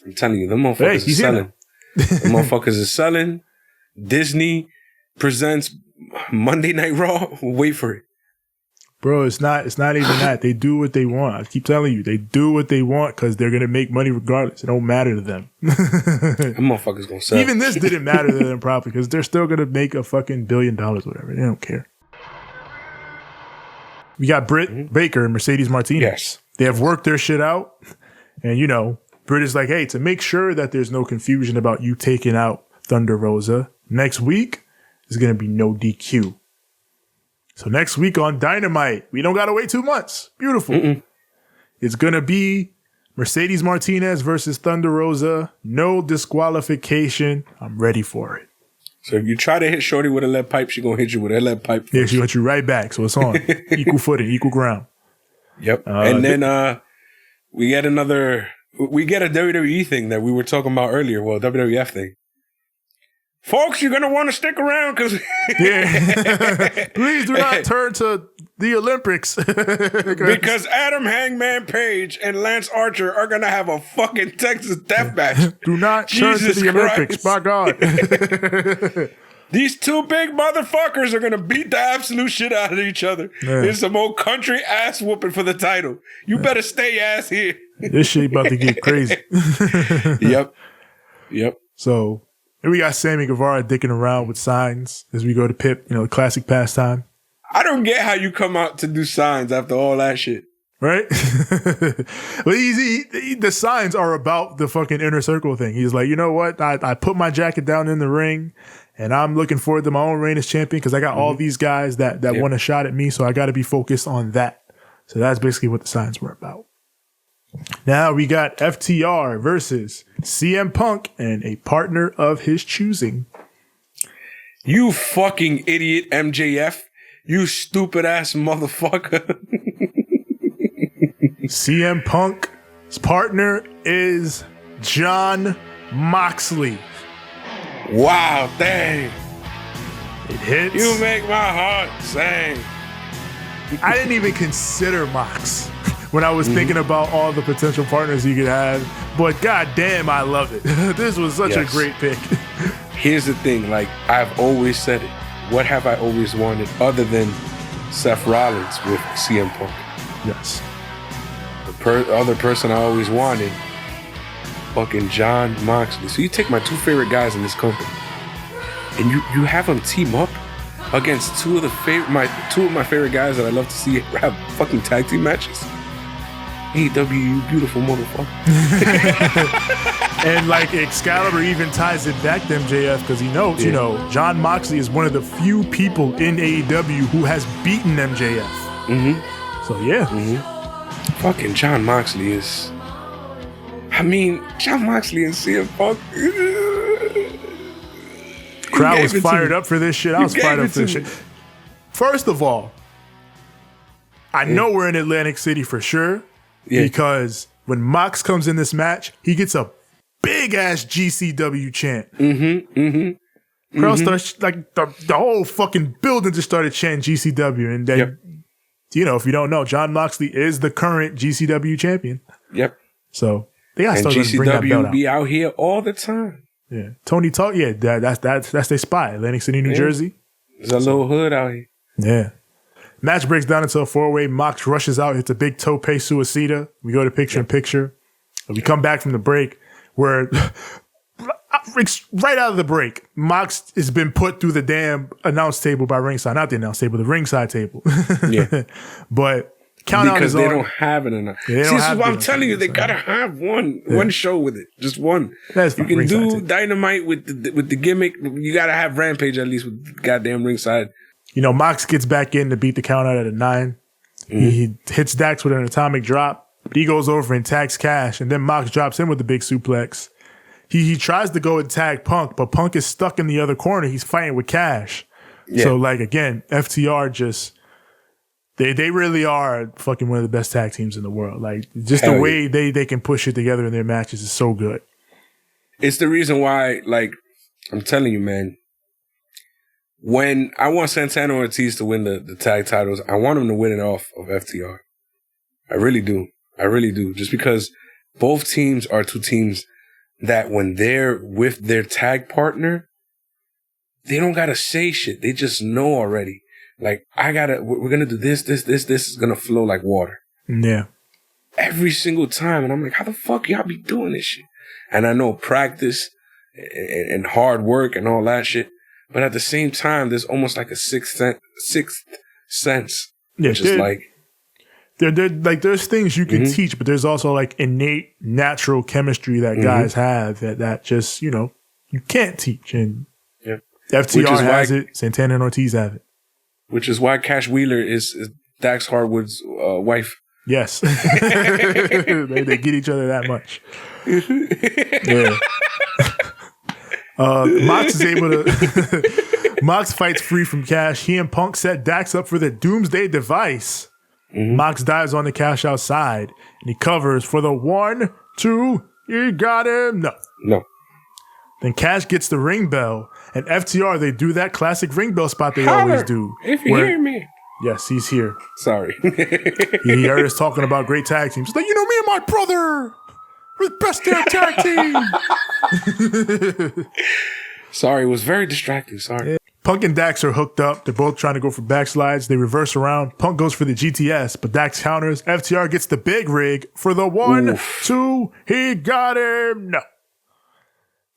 I'm telling you, them motherfuckers are selling. The motherfuckers are selling. Disney presents Monday Night Raw. Wait for it.
Bro, it's not even that. They do what they want. I keep telling you, they do what they want because they're going to make money regardless. It don't matter to them.
Them motherfuckers going to sell.
Even this didn't matter to them probably because they're still going to make a fucking $1 billion, whatever. They don't care. We got Britt Baker and Mercedes Martinez.
Yes.
They have worked their shit out. And, you know, Britt is like, hey, to make sure that there's no confusion about you taking out Thunder Rosa, next week is going to be no DQ. So next week on Dynamite, we don't got to wait 2 months. Beautiful. It's going to be Mercedes Martinez versus Thunder Rosa. No disqualification. I'm ready for it.
So if you try to hit Shorty with a lead pipe, she going to hit you with a lead pipe first.
Yeah, she hit you right back. So it's on. Equal footing, equal ground.
Yep. And then we get a WWE thing that we were talking about earlier. Well, WWF thing. Folks, you're going to want to stick around because...
Please do not turn to the Olympics.
Because Adam Hangman Page and Lance Archer are going to have a fucking Texas death match.
Do not turn to the Olympics, by God.
These two big motherfuckers are going to beat the absolute shit out of each other. It's some old country ass whooping for the title. You better stay ass here.
This shit about to get crazy.
Yep.
So... and we got Sammy Guevara dicking around with signs as we go to Pip, you know, the classic pastime.
I don't get how you come out to do signs after all that shit.
Right? Well, the signs are about the fucking inner circle thing. He's like, you know what? I put my jacket down in the ring And I'm looking forward to my own reign as champion because I got all these guys that want a shot at me. So I got to be focused on that. So that's basically what the signs were about. Now we got FTR versus CM Punk and a partner of his choosing.
You fucking idiot, MJF. You stupid ass motherfucker.
CM Punk's partner is Jon Moxley.
Wow, dang.
It hits.
You make my heart sing.
I didn't even consider Mox when I was thinking about all the potential partners you could have. But goddamn, I love it. This was such a great pick.
Here's the thing, like I've always said it. What have I always wanted other than Seth Rollins with CM Punk?
Yes.
The other person I always wanted, fucking Jon Moxley. So you take my two favorite guys in this company, and you have them team up against two of my favorite guys that I love to see have fucking tag team matches. AEW, you beautiful motherfucker.
And like Excalibur even ties it back to MJF because he knows, you know, Jon Moxley is one of the few people in AEW who has beaten MJF. So
Fucking Jon Moxley is. I mean, Jon Moxley and CM Punk.
Crowd was fired up for this shit. I was fired up for this shit. First of all, I know we're in Atlantic City for sure because when Mox comes in this match, he gets a big ass GCW chant. Crowd starts like the whole fucking building just started chanting GCW, and then you know, if you don't know, Jon Moxley is the current GCW champion. So they got to start bring that belt out.
Be out here all the time.
Yeah, Tony Talk. Yeah, that's their spot, Atlantic City, New Jersey.
There's a little hood out here.
Yeah. Match breaks down into a 4-way. Mox rushes out, hits a big tope suicida. We go to picture in picture. And we come back from the break where right out of the break, Mox has been put through the damn announce table by ringside. Not the announce table, the ringside table. But count out
because
is
they
on.
don't have it enough. See, this is what I'm telling you. They gotta have one show with it, just one.
That's
you
fine.
can
Ringside
do
table.
Dynamite with the gimmick. You gotta have Rampage at least with the goddamn ringside.
You know, Mox gets back in to beat the count out at a 9. He hits Dax with an atomic drop. But he goes over and tags Cash, and then Mox drops him with the big suplex. He tries to go and tag Punk, but Punk is stuck in the other corner. He's fighting with Cash. So, like, again, FTR just... They really are fucking one of the best tag teams in the world. Like, just the way they can push it together in their matches is so good.
It's the reason why, like, I'm telling you, man, when I want Santana Ortiz to win the tag titles, I want him to win it off of FTR. I really do. I really do. Just because both teams are two teams that when they're with their tag partner, they don't gotta say shit. They just know already. Like, we're gonna do this is gonna flow like water.
Yeah.
Every single time. And I'm like, how the fuck y'all be doing this shit? And I know practice and hard work and all that shit. But at the same time, there's almost like a sixth sense.
Yeah,
which is like...
there's things you can teach, but there's also like innate natural chemistry that guys have that just, you know, you can't teach. And FTR has it. Santana and Ortiz have it.
Which is why Cash Wheeler is Dax Harwood's wife.
Yes. they get each other that much. Yeah. Mox is able to... Mox fights free from Cash. He and Punk set Dax up for the Doomsday Device. Mox dives on the Cash outside, and he covers for the 1, 2. You got him. No. Then Cash gets the ring bell, and FTR, they do that classic ring bell spot they always do.
If you hear me.
Yes, he's here.
Sorry.
He heard us talking about great tag teams. He's like, you know, me and my brother, we're the best damn tag team.
Sorry, it was very distracting. Sorry.
Yeah. Punk and Dax are hooked up. They're both trying to go for backslides. They reverse around. Punk goes for the GTS, but Dax counters. FTR gets the big rig for the 1, 2. He got him. No.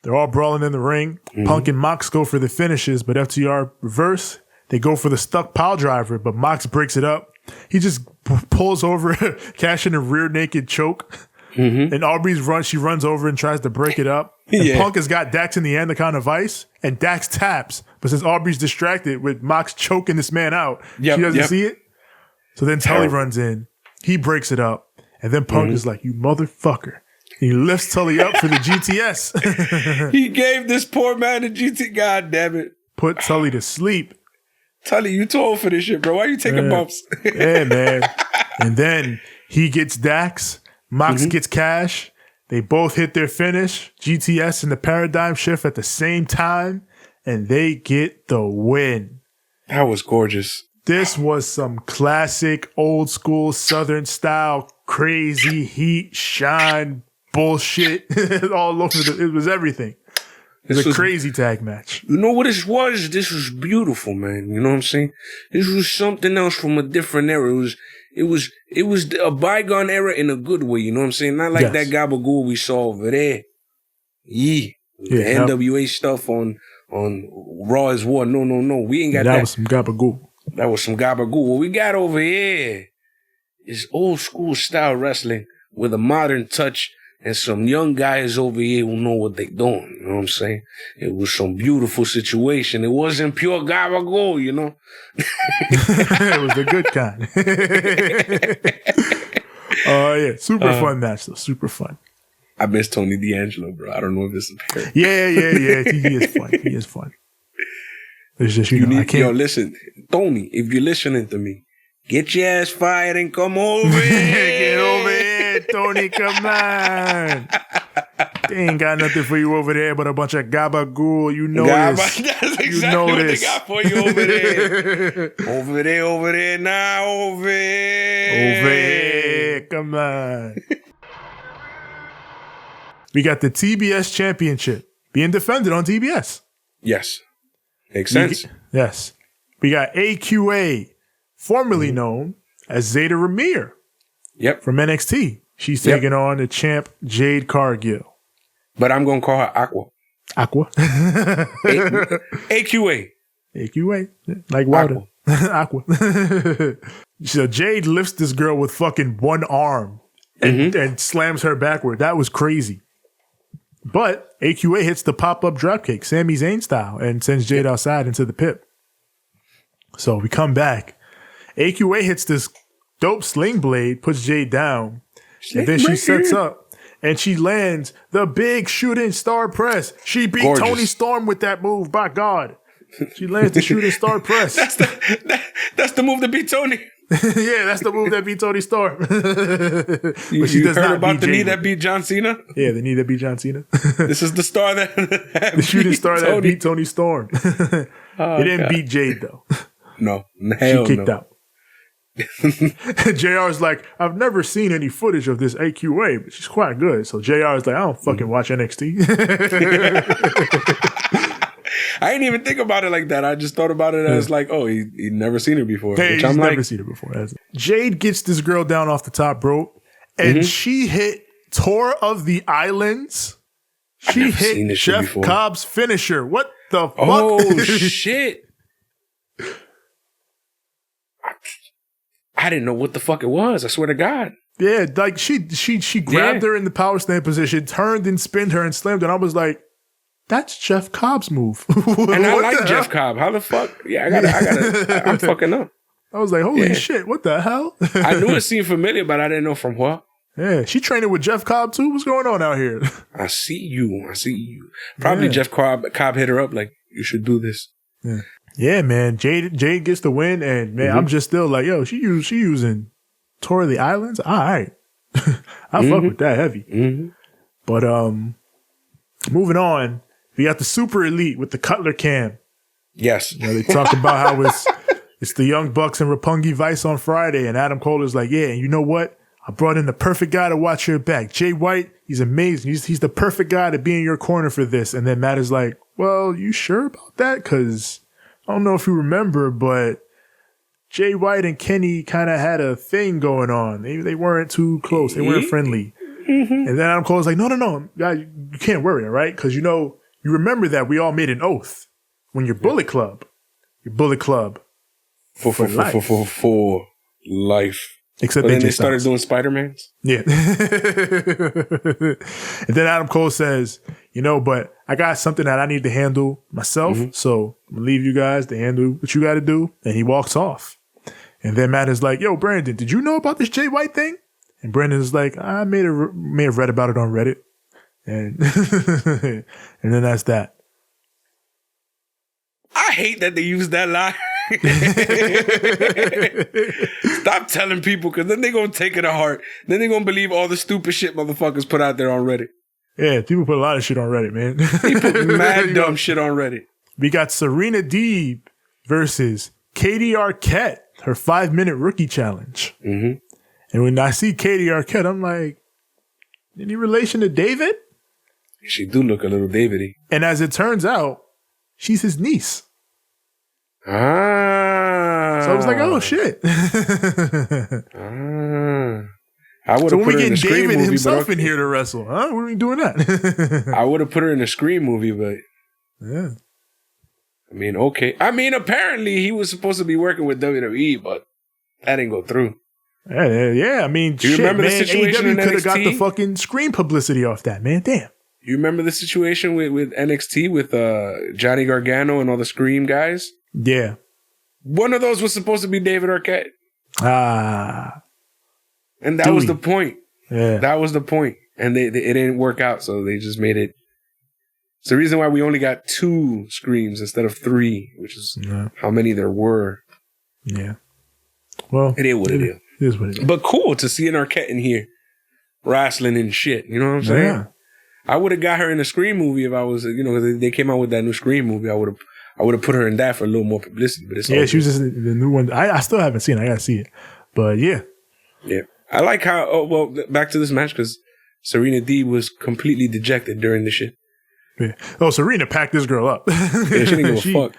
They're all brawling in the ring. Punk and Mox go for the finishes, but FTR reverse. They go for the stuck pile driver, but Mox breaks it up. He just pulls over Cash in a rear naked choke. And Aubrey's she runs over and tries to break it up. And Punk has got Dax in the anaconda vice, and Dax taps. But since Aubrey's distracted with Mox choking this man out, she doesn't see it. So then Tully runs in. He breaks it up. And then Punk is like, you motherfucker. He lifts Tully up for the GTS.
He gave this poor man the GT. God damn it.
Put Tully to sleep.
Tully, you too old for this shit, bro. Why are you taking bumps?
Yeah, man. And then he gets Dax. Mox gets Cash. They both hit their finish. GTS and the Paradigm Shift at the same time. And they get the win.
That was gorgeous.
This was some classic old school Southern style crazy heat shine bullshit all over it was everything. It was a crazy tag match.
You know what this was? This was beautiful, man. You know what I'm saying? This was something else from a different era. It was a bygone era in a good way. You know what I'm saying? Not like that gabagool we saw over there. The NWA stuff on Raw is War. No. We ain't got that.
That was some gabagool.
That was some gabagool. What we got over here is old school style wrestling with a modern touch and some young guys over here who know what they doing. You know what I'm saying? It was some beautiful situation. It wasn't pure gabagool, you know?
It was the good kind. Yeah. Super fun match, though. Super fun.
I miss Tony D'Angelo, bro. I don't know if this is fair.
Yeah. He is fun. It's just, I can't.
Yo, listen, Tony, if you're listening to me, get your ass fired and come over here.
Get over here, Tony, come on. They ain't got nothing for you over there but a bunch of gabagool. You know this.
That's exactly what they got for you over there. over there, now over here.
Over here, come on. We got the TBS Championship being defended on TBS.
Yes. Makes sense.
Yes. We got AQA, formerly known as Zeta Ramir.
Yep.
From NXT. She's taking on the champ Jade Cargill.
But I'm going to call her Aqua. AQA.
AQA. Like water. Aqua. So Jade lifts this girl with fucking one arm and slams her backward. That was crazy. But AQA hits the pop-up dropkick, Sami Zayn style, and sends Jade outside into the pit. So we come back. AQA hits this dope sling blade, puts Jade down, and then she sets up, and she lands the big shooting star press. She beat Tony Storm with that move, by God. She lands the shooting star press.
That's the move to beat Tony.
Yeah, that's the move that beat Tony Storm. But
she does heard not about the knee that beat John Cena?
Yeah, the knee that beat John Cena.
This is the star that
the shooting star that beat Tony Storm. It didn't beat Jade though.
No, hell
she kicked out. JR's like, I've never seen any footage of this AQA, but she's quite good. So JR's like, I don't fucking watch NXT.
I didn't even think about it like that. I just thought about it as like, oh, he'd never seen her before.
Hey, he's never seen her before. Jade gets this girl down off the top rope, and she hit Tour of the Islands. She hit Jeff Cobb's finisher. What the fuck?
Oh, shit. I didn't know what the fuck it was. I swear to God.
Yeah, like she grabbed her in the power stand position, turned and spinned her and slammed her. And I was like, that's Jeff Cobb's move.
And I like Jeff Cobb. How the fuck? Yeah, I gotta, I'm fucking up.
I was like, holy shit, what the hell?
I knew it seemed familiar, but I didn't know from what.
Yeah, she training with Jeff Cobb too? What's going on out here?
I see you. Probably Jeff Cobb hit her up like, you should do this.
Yeah, man. Jade gets the win, and man, I'm just still like, yo, she using Tour of the Islands? All right. I fuck with that heavy. But moving on, we got the Super Elite with the Cutler cam.
Yes.
You know, they talk about how it's the Young Bucks and Roppongi Vice on Friday, and Adam Cole is like, yeah, and you know what? I brought in the perfect guy to watch your back. Jay White, he's amazing. He's the perfect guy to be in your corner for this. And then Matt is like, well, you sure about that? Because I don't know if you remember, but Jay White and Kenny kind of had a thing going on. They weren't too close. They weren't friendly. And then Adam Cole's like, no, guys, you can't worry, all right? Because, you remember that we all made an oath when you're Bullet Club. You're Bullet Club for life.
For life.
Except
But then
AJ
they started
Styles.
doing Spider-Mans.
Yeah. And then Adam Cole says, but I got something that I need to handle myself. So I'm going to leave you guys to handle what you got to do. And he walks off. And then Matt is like, yo, Brandon, did you know about this Jay White thing? And Brandon is like, I may have read about it on Reddit. And and then that's that.
I hate that they use that line. Stop telling people, because then they're going to take it to heart. Then they're going to believe all the stupid shit motherfuckers put out there on Reddit.
Yeah, people put a lot of shit on Reddit, man.
They put mad dumb shit on Reddit.
We got Serena Deeb versus Katie Arquette, her 5-minute rookie challenge. And when I see Katie Arquette, I'm like, any relation to David?
She do look a little David-y.
And as it turns out, she's his niece.
Ah.
So I was like, oh, shit.
I would have
So
put
we
her in
getting
a Scream
David
movie,
himself
but
in here to wrestle. Huh? When are we doing that?
I would have put her in a Scream movie, but
Yeah.
I mean, okay. I mean, apparently he was supposed to be working with WWE, but that didn't go through.
Yeah. I mean,
Do you
shit,
remember the
man.
situation in
AEW could have got
NXT?
the fucking Scream publicity off that, man. Damn.
You remember the situation with NXT with Johnny Gargano and all the Scream guys?
Yeah.
One of those was supposed to be David Arquette. And that was the point.
Yeah.
That was the point. And it didn't work out, so they just made it. It's the reason why we only got 2 Screams instead of 3, which is how many there were.
Yeah. Well,
It is what it is.
It is what it is.
But cool to see an Arquette in here wrestling and shit. You know what I'm saying?
Yeah.
I would have got her in a Scream movie if I was, they came out with that new Scream movie. I would have put her in that for a little more publicity. But it's all
She was just the new one. I still haven't seen it. I got to see it. But yeah.
Yeah. I like how, back to this match, because Serena Deeb was completely dejected during the shit.
Yeah. Oh, Serena packed this girl up.
Yeah, she didn't give a fuck.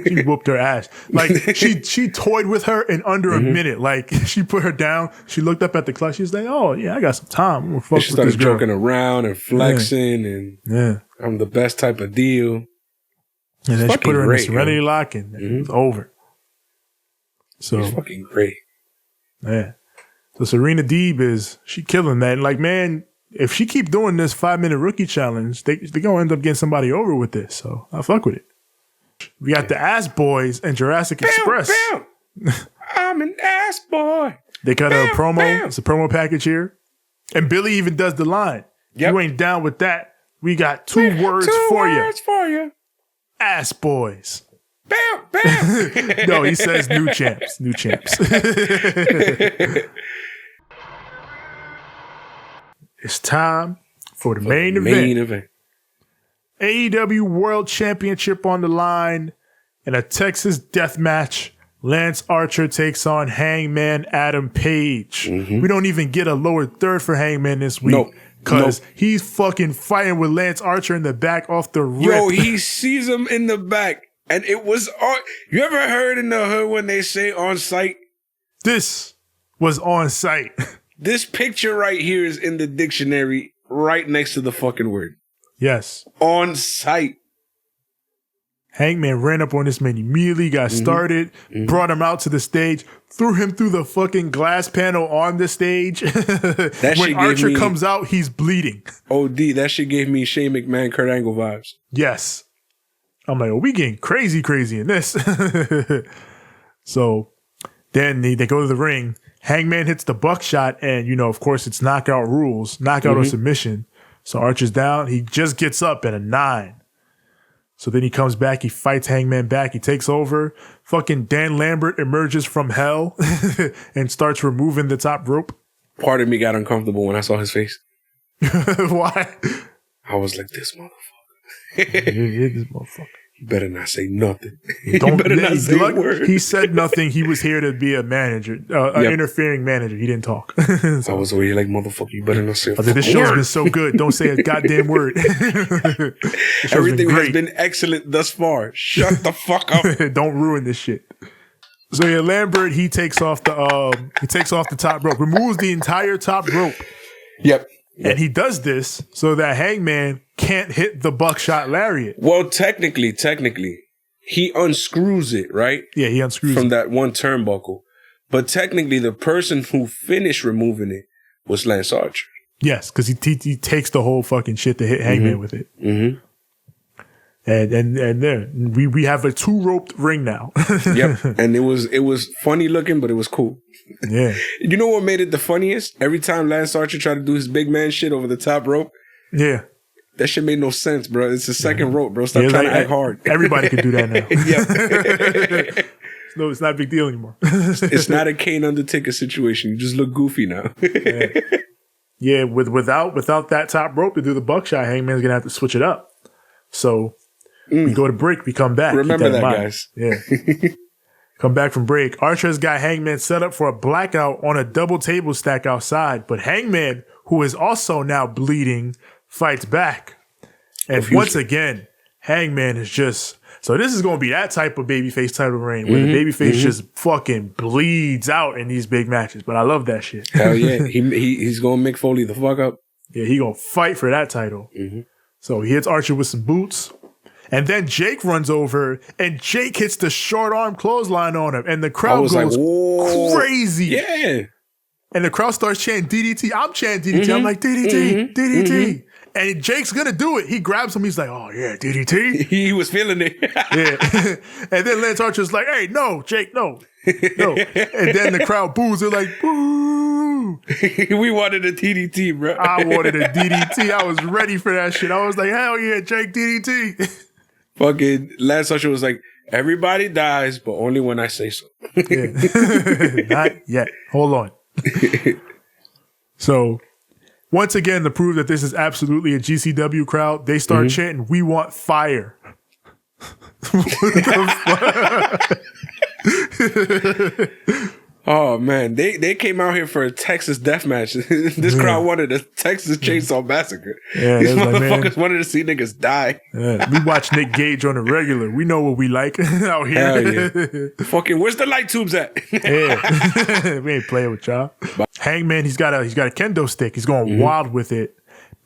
She whooped her ass. Like she toyed with her in under a minute. Like she put her down. She looked up at the clock. She was like, "Oh yeah, I got some time. I'm gonna fuck
She
with this
started
girl."
joking around and flexing, and I'm the best type of deal.
And then she put her in the
great,
Serenity Lock, and it was over. So
It's fucking great.
yeah. So Serena Deeb she killing that. And like, man, if she keep doing this 5-minute rookie challenge, they gonna end up getting somebody over with this. So I fuck with it. We got the Ass Boys and Jurassic Express.
Bam. I'm an ass boy.
They cut a promo.
Bam.
It's a promo package here. And Billy even does the line.
Yep.
You ain't down with that. We got two words for you. Ass Boys.
Bam, bam.
No, he says new champs. New champs. It's time for the main event. AEW World Championship on the line in a Texas death match. Lance Archer takes on Hangman Adam Page. We don't even get a lower third for Hangman this week. Because he's fucking fighting with Lance Archer in the back off the rip.
Yo, he sees him in the back. And it was on. You ever heard in the hood when they say on site?
This was on site.
This picture right here is in the dictionary right next to the fucking word.
Yes.
On site.
Hangman ran up on this man immediately, got started, brought him out to the stage, threw him through the fucking glass panel on the stage. When Archer comes out, he's bleeding.
OD, that shit gave me Shane McMahon, Kurt Angle vibes.
Yes. I'm like, oh, we getting crazy in this. So then they go to the ring. Hangman hits the buckshot, and, of course, it's knockout rules, knockout or submission. So Archer's down. He just gets up at a 9. So then he comes back. He fights Hangman back. He takes over. Fucking Dan Lambert emerges from hell and starts removing the top rope.
Part of me got uncomfortable when I saw his face.
Why?
I was like, this motherfucker.
This motherfucker.
You better not say nothing.
Don't,
you better not say a word.
He said nothing. He was here to be a manager, an interfering manager. He didn't talk.
So I was over here like, motherfucker, you better not say a fucking
this show's
word.
been so good. Don't say a goddamn word.
Everything has been excellent thus far. Shut the fuck up.
Don't ruin this shit. So yeah, Lambert, he takes off the top rope, removes the entire top rope.
Yep.
And he does this so that Hangman can't hit the buckshot lariat.
Well, technically, he unscrews it, right?
Yeah, he unscrews
from
it.
that one turnbuckle. But technically, the person who finished removing it was Lance Archer.
Yes, because he takes the whole fucking shit to hit Hangman with it.
Mm-hmm.
And there we have a 2-roped ring now.
Yep. And it was funny looking, but it was cool.
Yeah.
You know what made it the funniest? Every time Lance Archer tried to do his big man shit over the top rope.
Yeah.
That shit made no sense, bro. It's the second rope, bro. Stop trying to act hard.
Everybody can do that now.
Yep.
No, it's not a big deal anymore.
It's not a Kane Undertaker situation. You just look goofy now.
Yeah, without that top rope to do the buckshot, Hangman's gonna have to switch it up. So we go to break, we come back.
Remember that, guys.
Yeah. Come back from break. Archer's got Hangman set up for a blackout on a double table stack outside, but Hangman, who is also now bleeding, fights back. And once again, Hangman is just... So this is going to be that type of babyface title reign where the babyface just fucking bleeds out in these big matches. But I love that shit.
Hell yeah. He's going to Mick Foley the fuck up.
Yeah, he going to fight for that title. So he hits Archer with some boots. And then Jake runs over and Jake hits the short arm clothesline on him. And the crowd goes crazy.
Yeah.
And the crowd starts chanting DDT. I'm chanting DDT. I'm like, DDT, DDT. And Jake's going to do it. He grabs him. He's like, oh, yeah, DDT.
He was feeling it.
Yeah. And then Lance Archer's like, hey, no, Jake, no. No. And then the crowd boos. They're like, boo.
We wanted a DDT, bro.
I wanted a DDT. I was ready for that shit. I was like, hell yeah, Jake, DDT.
Fucking Lance Archer was like, everybody dies, but only when I say so.
Not yet. Hold on. So... Once again, to prove that this is absolutely a GCW crowd, they start chanting, "We want fire." What the fuck?
Oh man, they came out here for a Texas death match. This crowd wanted a Texas Chainsaw Massacre.
Yeah,
these motherfuckers wanted to see niggas die.
Yeah, we watch Nick Gage on the regular. We know what we like out here.
Hell yeah. Fucking, where's the light tubes at?
Yeah, we ain't playing with y'all. Hangman, he's got a kendo stick. He's going wild with it,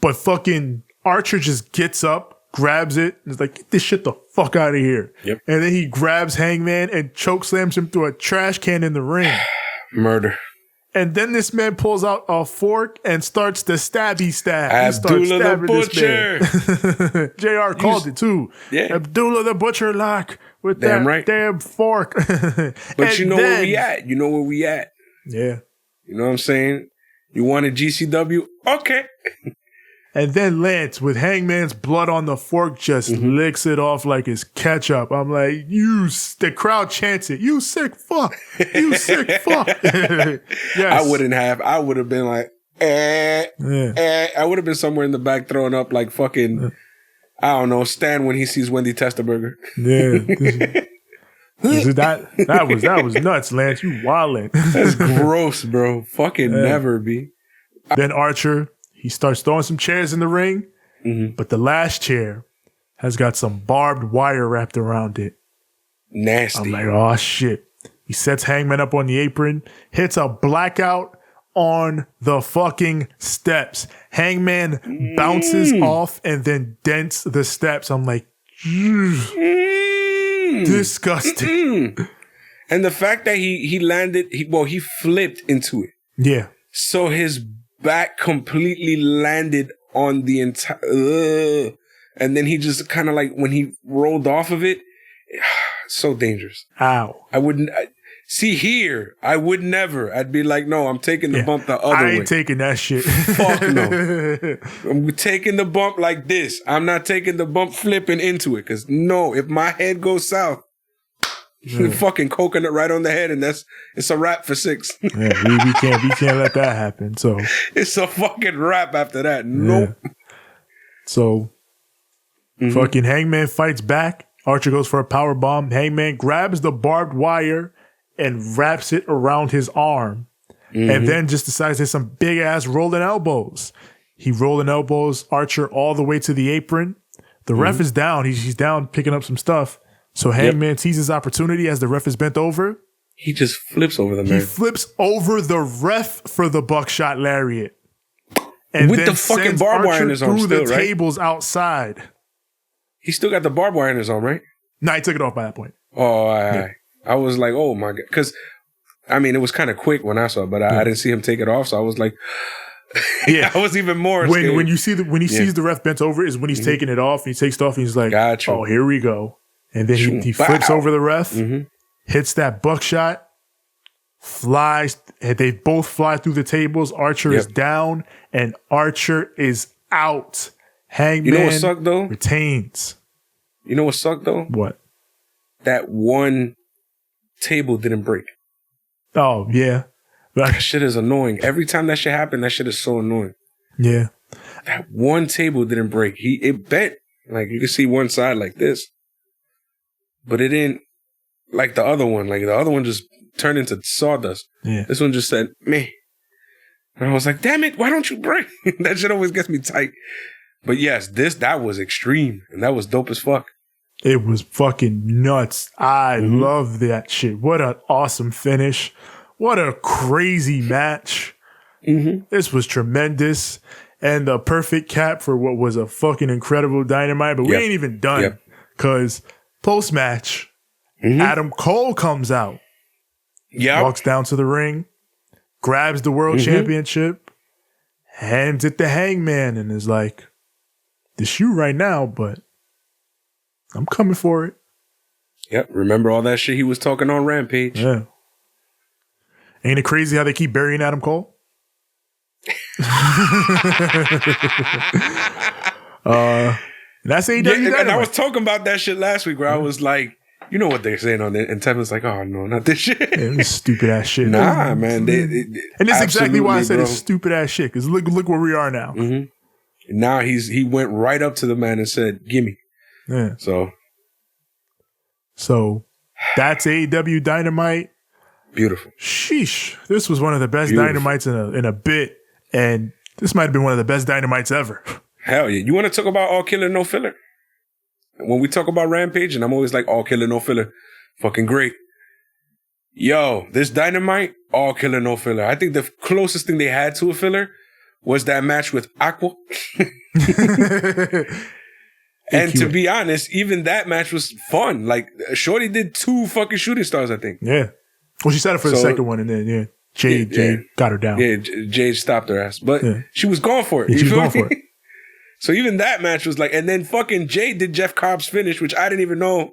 but fucking Archer just gets up, grabs it, and is like, "Get this shit the fuck out of here!"
Yep.
And then he grabs Hangman and choke slams him through a trash can in the ring.
Murder.
And then this man pulls out a fork and starts the stabby stab.
Abdullah the Butcher.
JR called it too.
Yeah.
Abdullah the Butcher lock with
Damn
that
right.
damn fork.
But you know where we at. You know where we at.
Yeah.
You know what I'm saying? You wanted GCW? Okay.
And then Lance, with Hangman's blood on the fork, just licks it off like it's ketchup. I'm like, the crowd chants it. You sick fuck. You sick fuck. Yes.
I would have been like, I would have been somewhere in the back throwing up like fucking, I don't know, Stan when he sees Wendy Testaburger.
Yeah. That was nuts, Lance. You wildin'.
That's gross, bro. Fucking never be.
Then Archer, he starts throwing some chairs in the ring, but the last chair has got some barbed wire wrapped around it.
Nasty.
I'm like, oh shit. He sets Hangman up on the apron, hits a blackout on the fucking steps. Hangman bounces off and then dents the steps. I'm like, disgusting.
And the fact that he landed, he flipped into it.
Yeah.
So his back completely landed on the entire, and then he just kind of like, when he rolled off of it, so dangerous.
Ow.
I wouldn't, I would never. I'd be like, no, I'm taking the bump the other way.
I ain't taking that shit.
Fuck no. I'm taking the bump like this. I'm not taking the bump flipping into it. Because no, if my head goes south, fucking coconut right on the head, and it's a wrap for 6.
Yeah, we can't let that happen. So
it's a fucking wrap after that. Nope.
So fucking Hangman fights back. Archer goes for a power bomb. Hangman grabs the barbed wire and wraps it around his arm. And then just decides there's some big ass rolling elbows. He rolling elbows Archer all the way to the apron. The ref is down. He's down picking up some stuff. So Hangman sees his opportunity as the ref is bent over.
He just flips over the man.
He flips over the ref for the buckshot lariat. And
with
then
the fucking
sends
barbed wire
Archer
in his arm
through
still,
the
right?
tables outside.
He still got the barbed wire in his arm, right?
No, he took it off by that point.
Oh, I was like, oh my God. Because I mean, it was kind of quick when I saw it, but I didn't see him take it off, so I was like,
yeah,
I was even more scared.
When you see he sees the ref bent over is when he's taking it off. And he takes it off and he's like, oh, here we go. And then he flips over the ref, hits that buckshot, flies. And they both fly through the tables. Archer is down and Archer is out. Hangman
you know what sucked though?
Retains.
You know what sucked though?
What?
That one table didn't break.
Oh, yeah.
That shit is annoying. Every time that shit happened, that shit is so annoying.
Yeah.
That one table didn't break. It bent. Like, you can see one side like this. But it didn't like the other one. Like, the other one just turned into sawdust.
Yeah.
This one just said, meh. And I was like, damn it, why don't you break? That shit always gets me tight. But yes, that was extreme. And that was dope as fuck.
It was fucking nuts. I love that shit. What an awesome finish. What a crazy match. This was tremendous. And the perfect cap for what was a fucking incredible Dynamite. But we ain't even done. Because post-match, Adam Cole comes out. Walks down to the ring. Grabs the world championship. Hands it to Hangman. And is like, this you right now, but I'm coming for it.
Yep. Remember all that shit he was talking on Rampage?
Yeah. Ain't it crazy how they keep burying Adam Cole? That's AEW Dynamite.
And I was talking about that shit last week where I was like, you know what they're saying on it. And Tevin's like, oh, no, not this shit.
Yeah, this stupid ass shit.
Nah, man.
And that's exactly why I said it's stupid ass shit. Because look where we are now.
Now he went right up to the man and said, gimme.
Yeah.
So
that's AEW Dynamite.
Beautiful.
Sheesh. This was one of the best Dynamites in a bit. And this might have been one of the best Dynamites ever.
Hell yeah. You want to talk about all killer, no filler? When we talk about Rampage, and I'm always like, all killer, no filler. Fucking great. Yo, this Dynamite, all killer, no filler. I think the closest thing they had to a filler was that match with Aqua. And to be honest, even that match was fun. Like, Shorty did 2 fucking shooting stars, I think.
Yeah. Well, she started for the second one, and then, Jade got her down.
Yeah, Jade stopped her ass. But she was going for it.
Yeah, she was going for it.
So even that match was like, and then fucking Jade did Jeff Cobb's finish, which I didn't even know.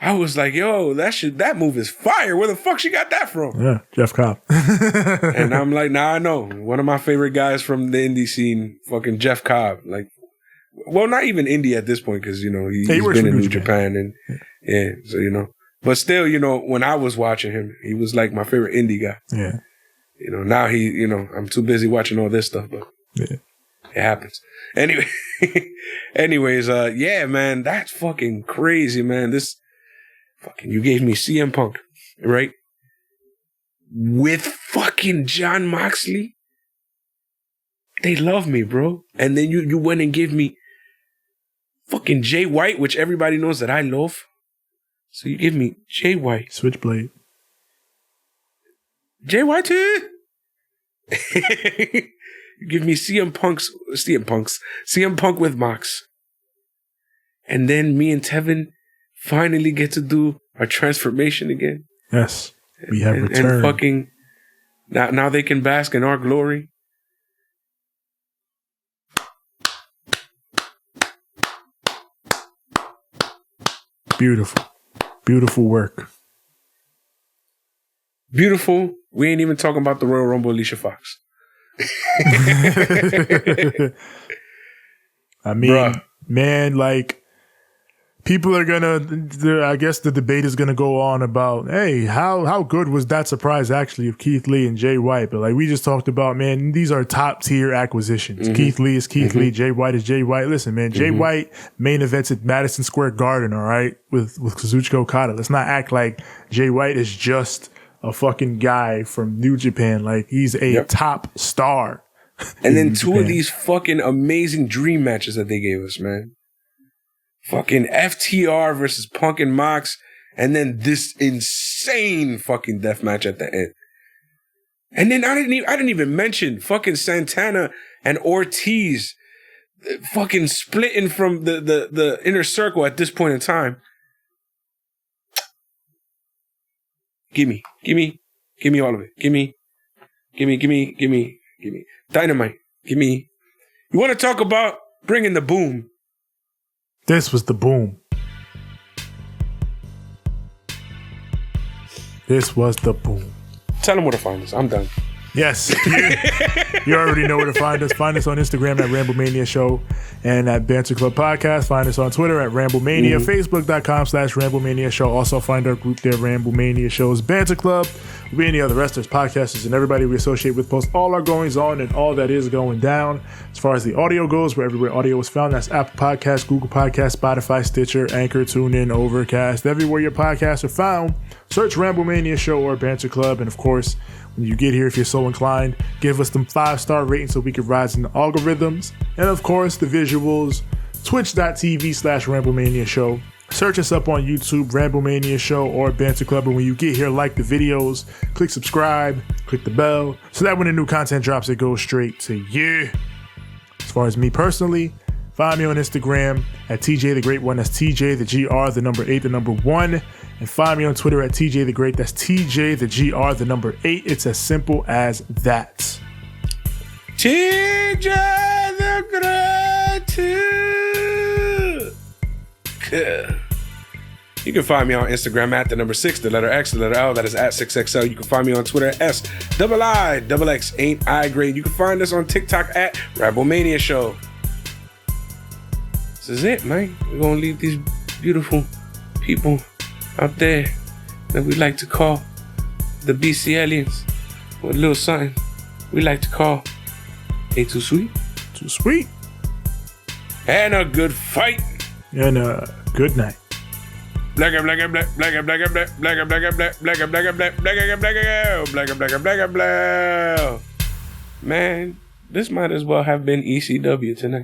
I was like, yo, that move is fire. Where the fuck she got that from?
Yeah, Jeff Cobb.
And I'm like, nah, I know. One of my favorite guys from the indie scene, fucking Jeff Cobb. Like, well, not even indie at this point, because, he's been in New Japan. And so, but still, when I was watching him, he was like my favorite indie guy.
Yeah.
Now I'm too busy watching all this stuff, but it happens. Anyways, yeah, man, that's fucking crazy, man. This fucking, you gave me CM Punk, right? With fucking John Moxley. They love me, bro. And then you went and gave me fucking Jay White, which everybody knows that I love. So you give me Jay White.
Switchblade.
Jay White too. You give me CM Punk with Mox. And then me and Tevin finally get to do our transformation again.
Yes. We have returned.
And fucking now they can bask in our glory.
Beautiful. Beautiful work.
Beautiful. We ain't even talking about the Royal Rumble Alicia Fox.
I mean, bruh. Man, like, people are I guess the debate is gonna go on about, hey, how good was that surprise actually of Keith Lee and Jay White? But like we just talked about, man, these are top tier acquisitions. Keith Lee is Keith Lee, Jay White is Jay White. Listen, man, Jay White main events at Madison Square Garden, all right, with Kazuchika Okada. Let's not act like Jay White is just a fucking guy from New Japan. Like, he's a top star.
And then 2 of these fucking amazing dream matches that they gave us, man. Fucking FTR versus Punk and Mox, and then this insane fucking death match at the end. And then I didn't even mention fucking Santana and Ortiz fucking splitting from the inner circle at this point in time. Gimme Give me all of it. Give me. Dynamite. Give me. You want to talk about bringing the boom?
This was the boom. This was the boom.
Tell them where to find us. I'm done.
Yes. You already know where to find us. Find us on Instagram at Ramblemania Show and at Banter Club Podcast. Find us on Twitter at Ramblemania, Facebook.com/Ramblemania Show. Also find our group there, Ramblemania Show's Banter Club. We and the other wrestlers, podcasters, and everybody we associate with post all our goings on and all that is going down. As far as the audio goes, where everywhere audio is found, that's Apple Podcasts, Google Podcasts, Spotify, Stitcher, Anchor, TuneIn, Overcast. Everywhere your podcasts are found, search Ramblemania Show or Banter Club. And of course, when you get here, if you're so inclined, give us them 5-star ratings so we can rise in the algorithms. And of course, the visuals, twitch.tv/Ramblemania Show. Search us up on YouTube, Ramblemania Show or Banter Club. And when you get here, like the videos, click subscribe, click the bell, so that when the new content drops, it goes straight to you. As far as me personally, find me on Instagram at TJ the Great One. That's TJ the GR, the number 8, the number 1. And find me on Twitter at TJ the Great. That's TJ the GR, the number 8. It's as simple as that.
TJ the Great. You can find me on Instagram at the number 6, the letter X, the letter L. That is at 6XL. You can find me on Twitter at SIIXX. Ain't I great? You can find us on TikTok at Ramblemania Show. This is it, man. We're gonna leave these beautiful people out there that we like to call the BC aliens with a little something we like to call too sweet.
Too sweet.
And a good fight.
And a good night.
Black black black black black black black black black black black black black black black black. Man, this might as well have been ECW tonight.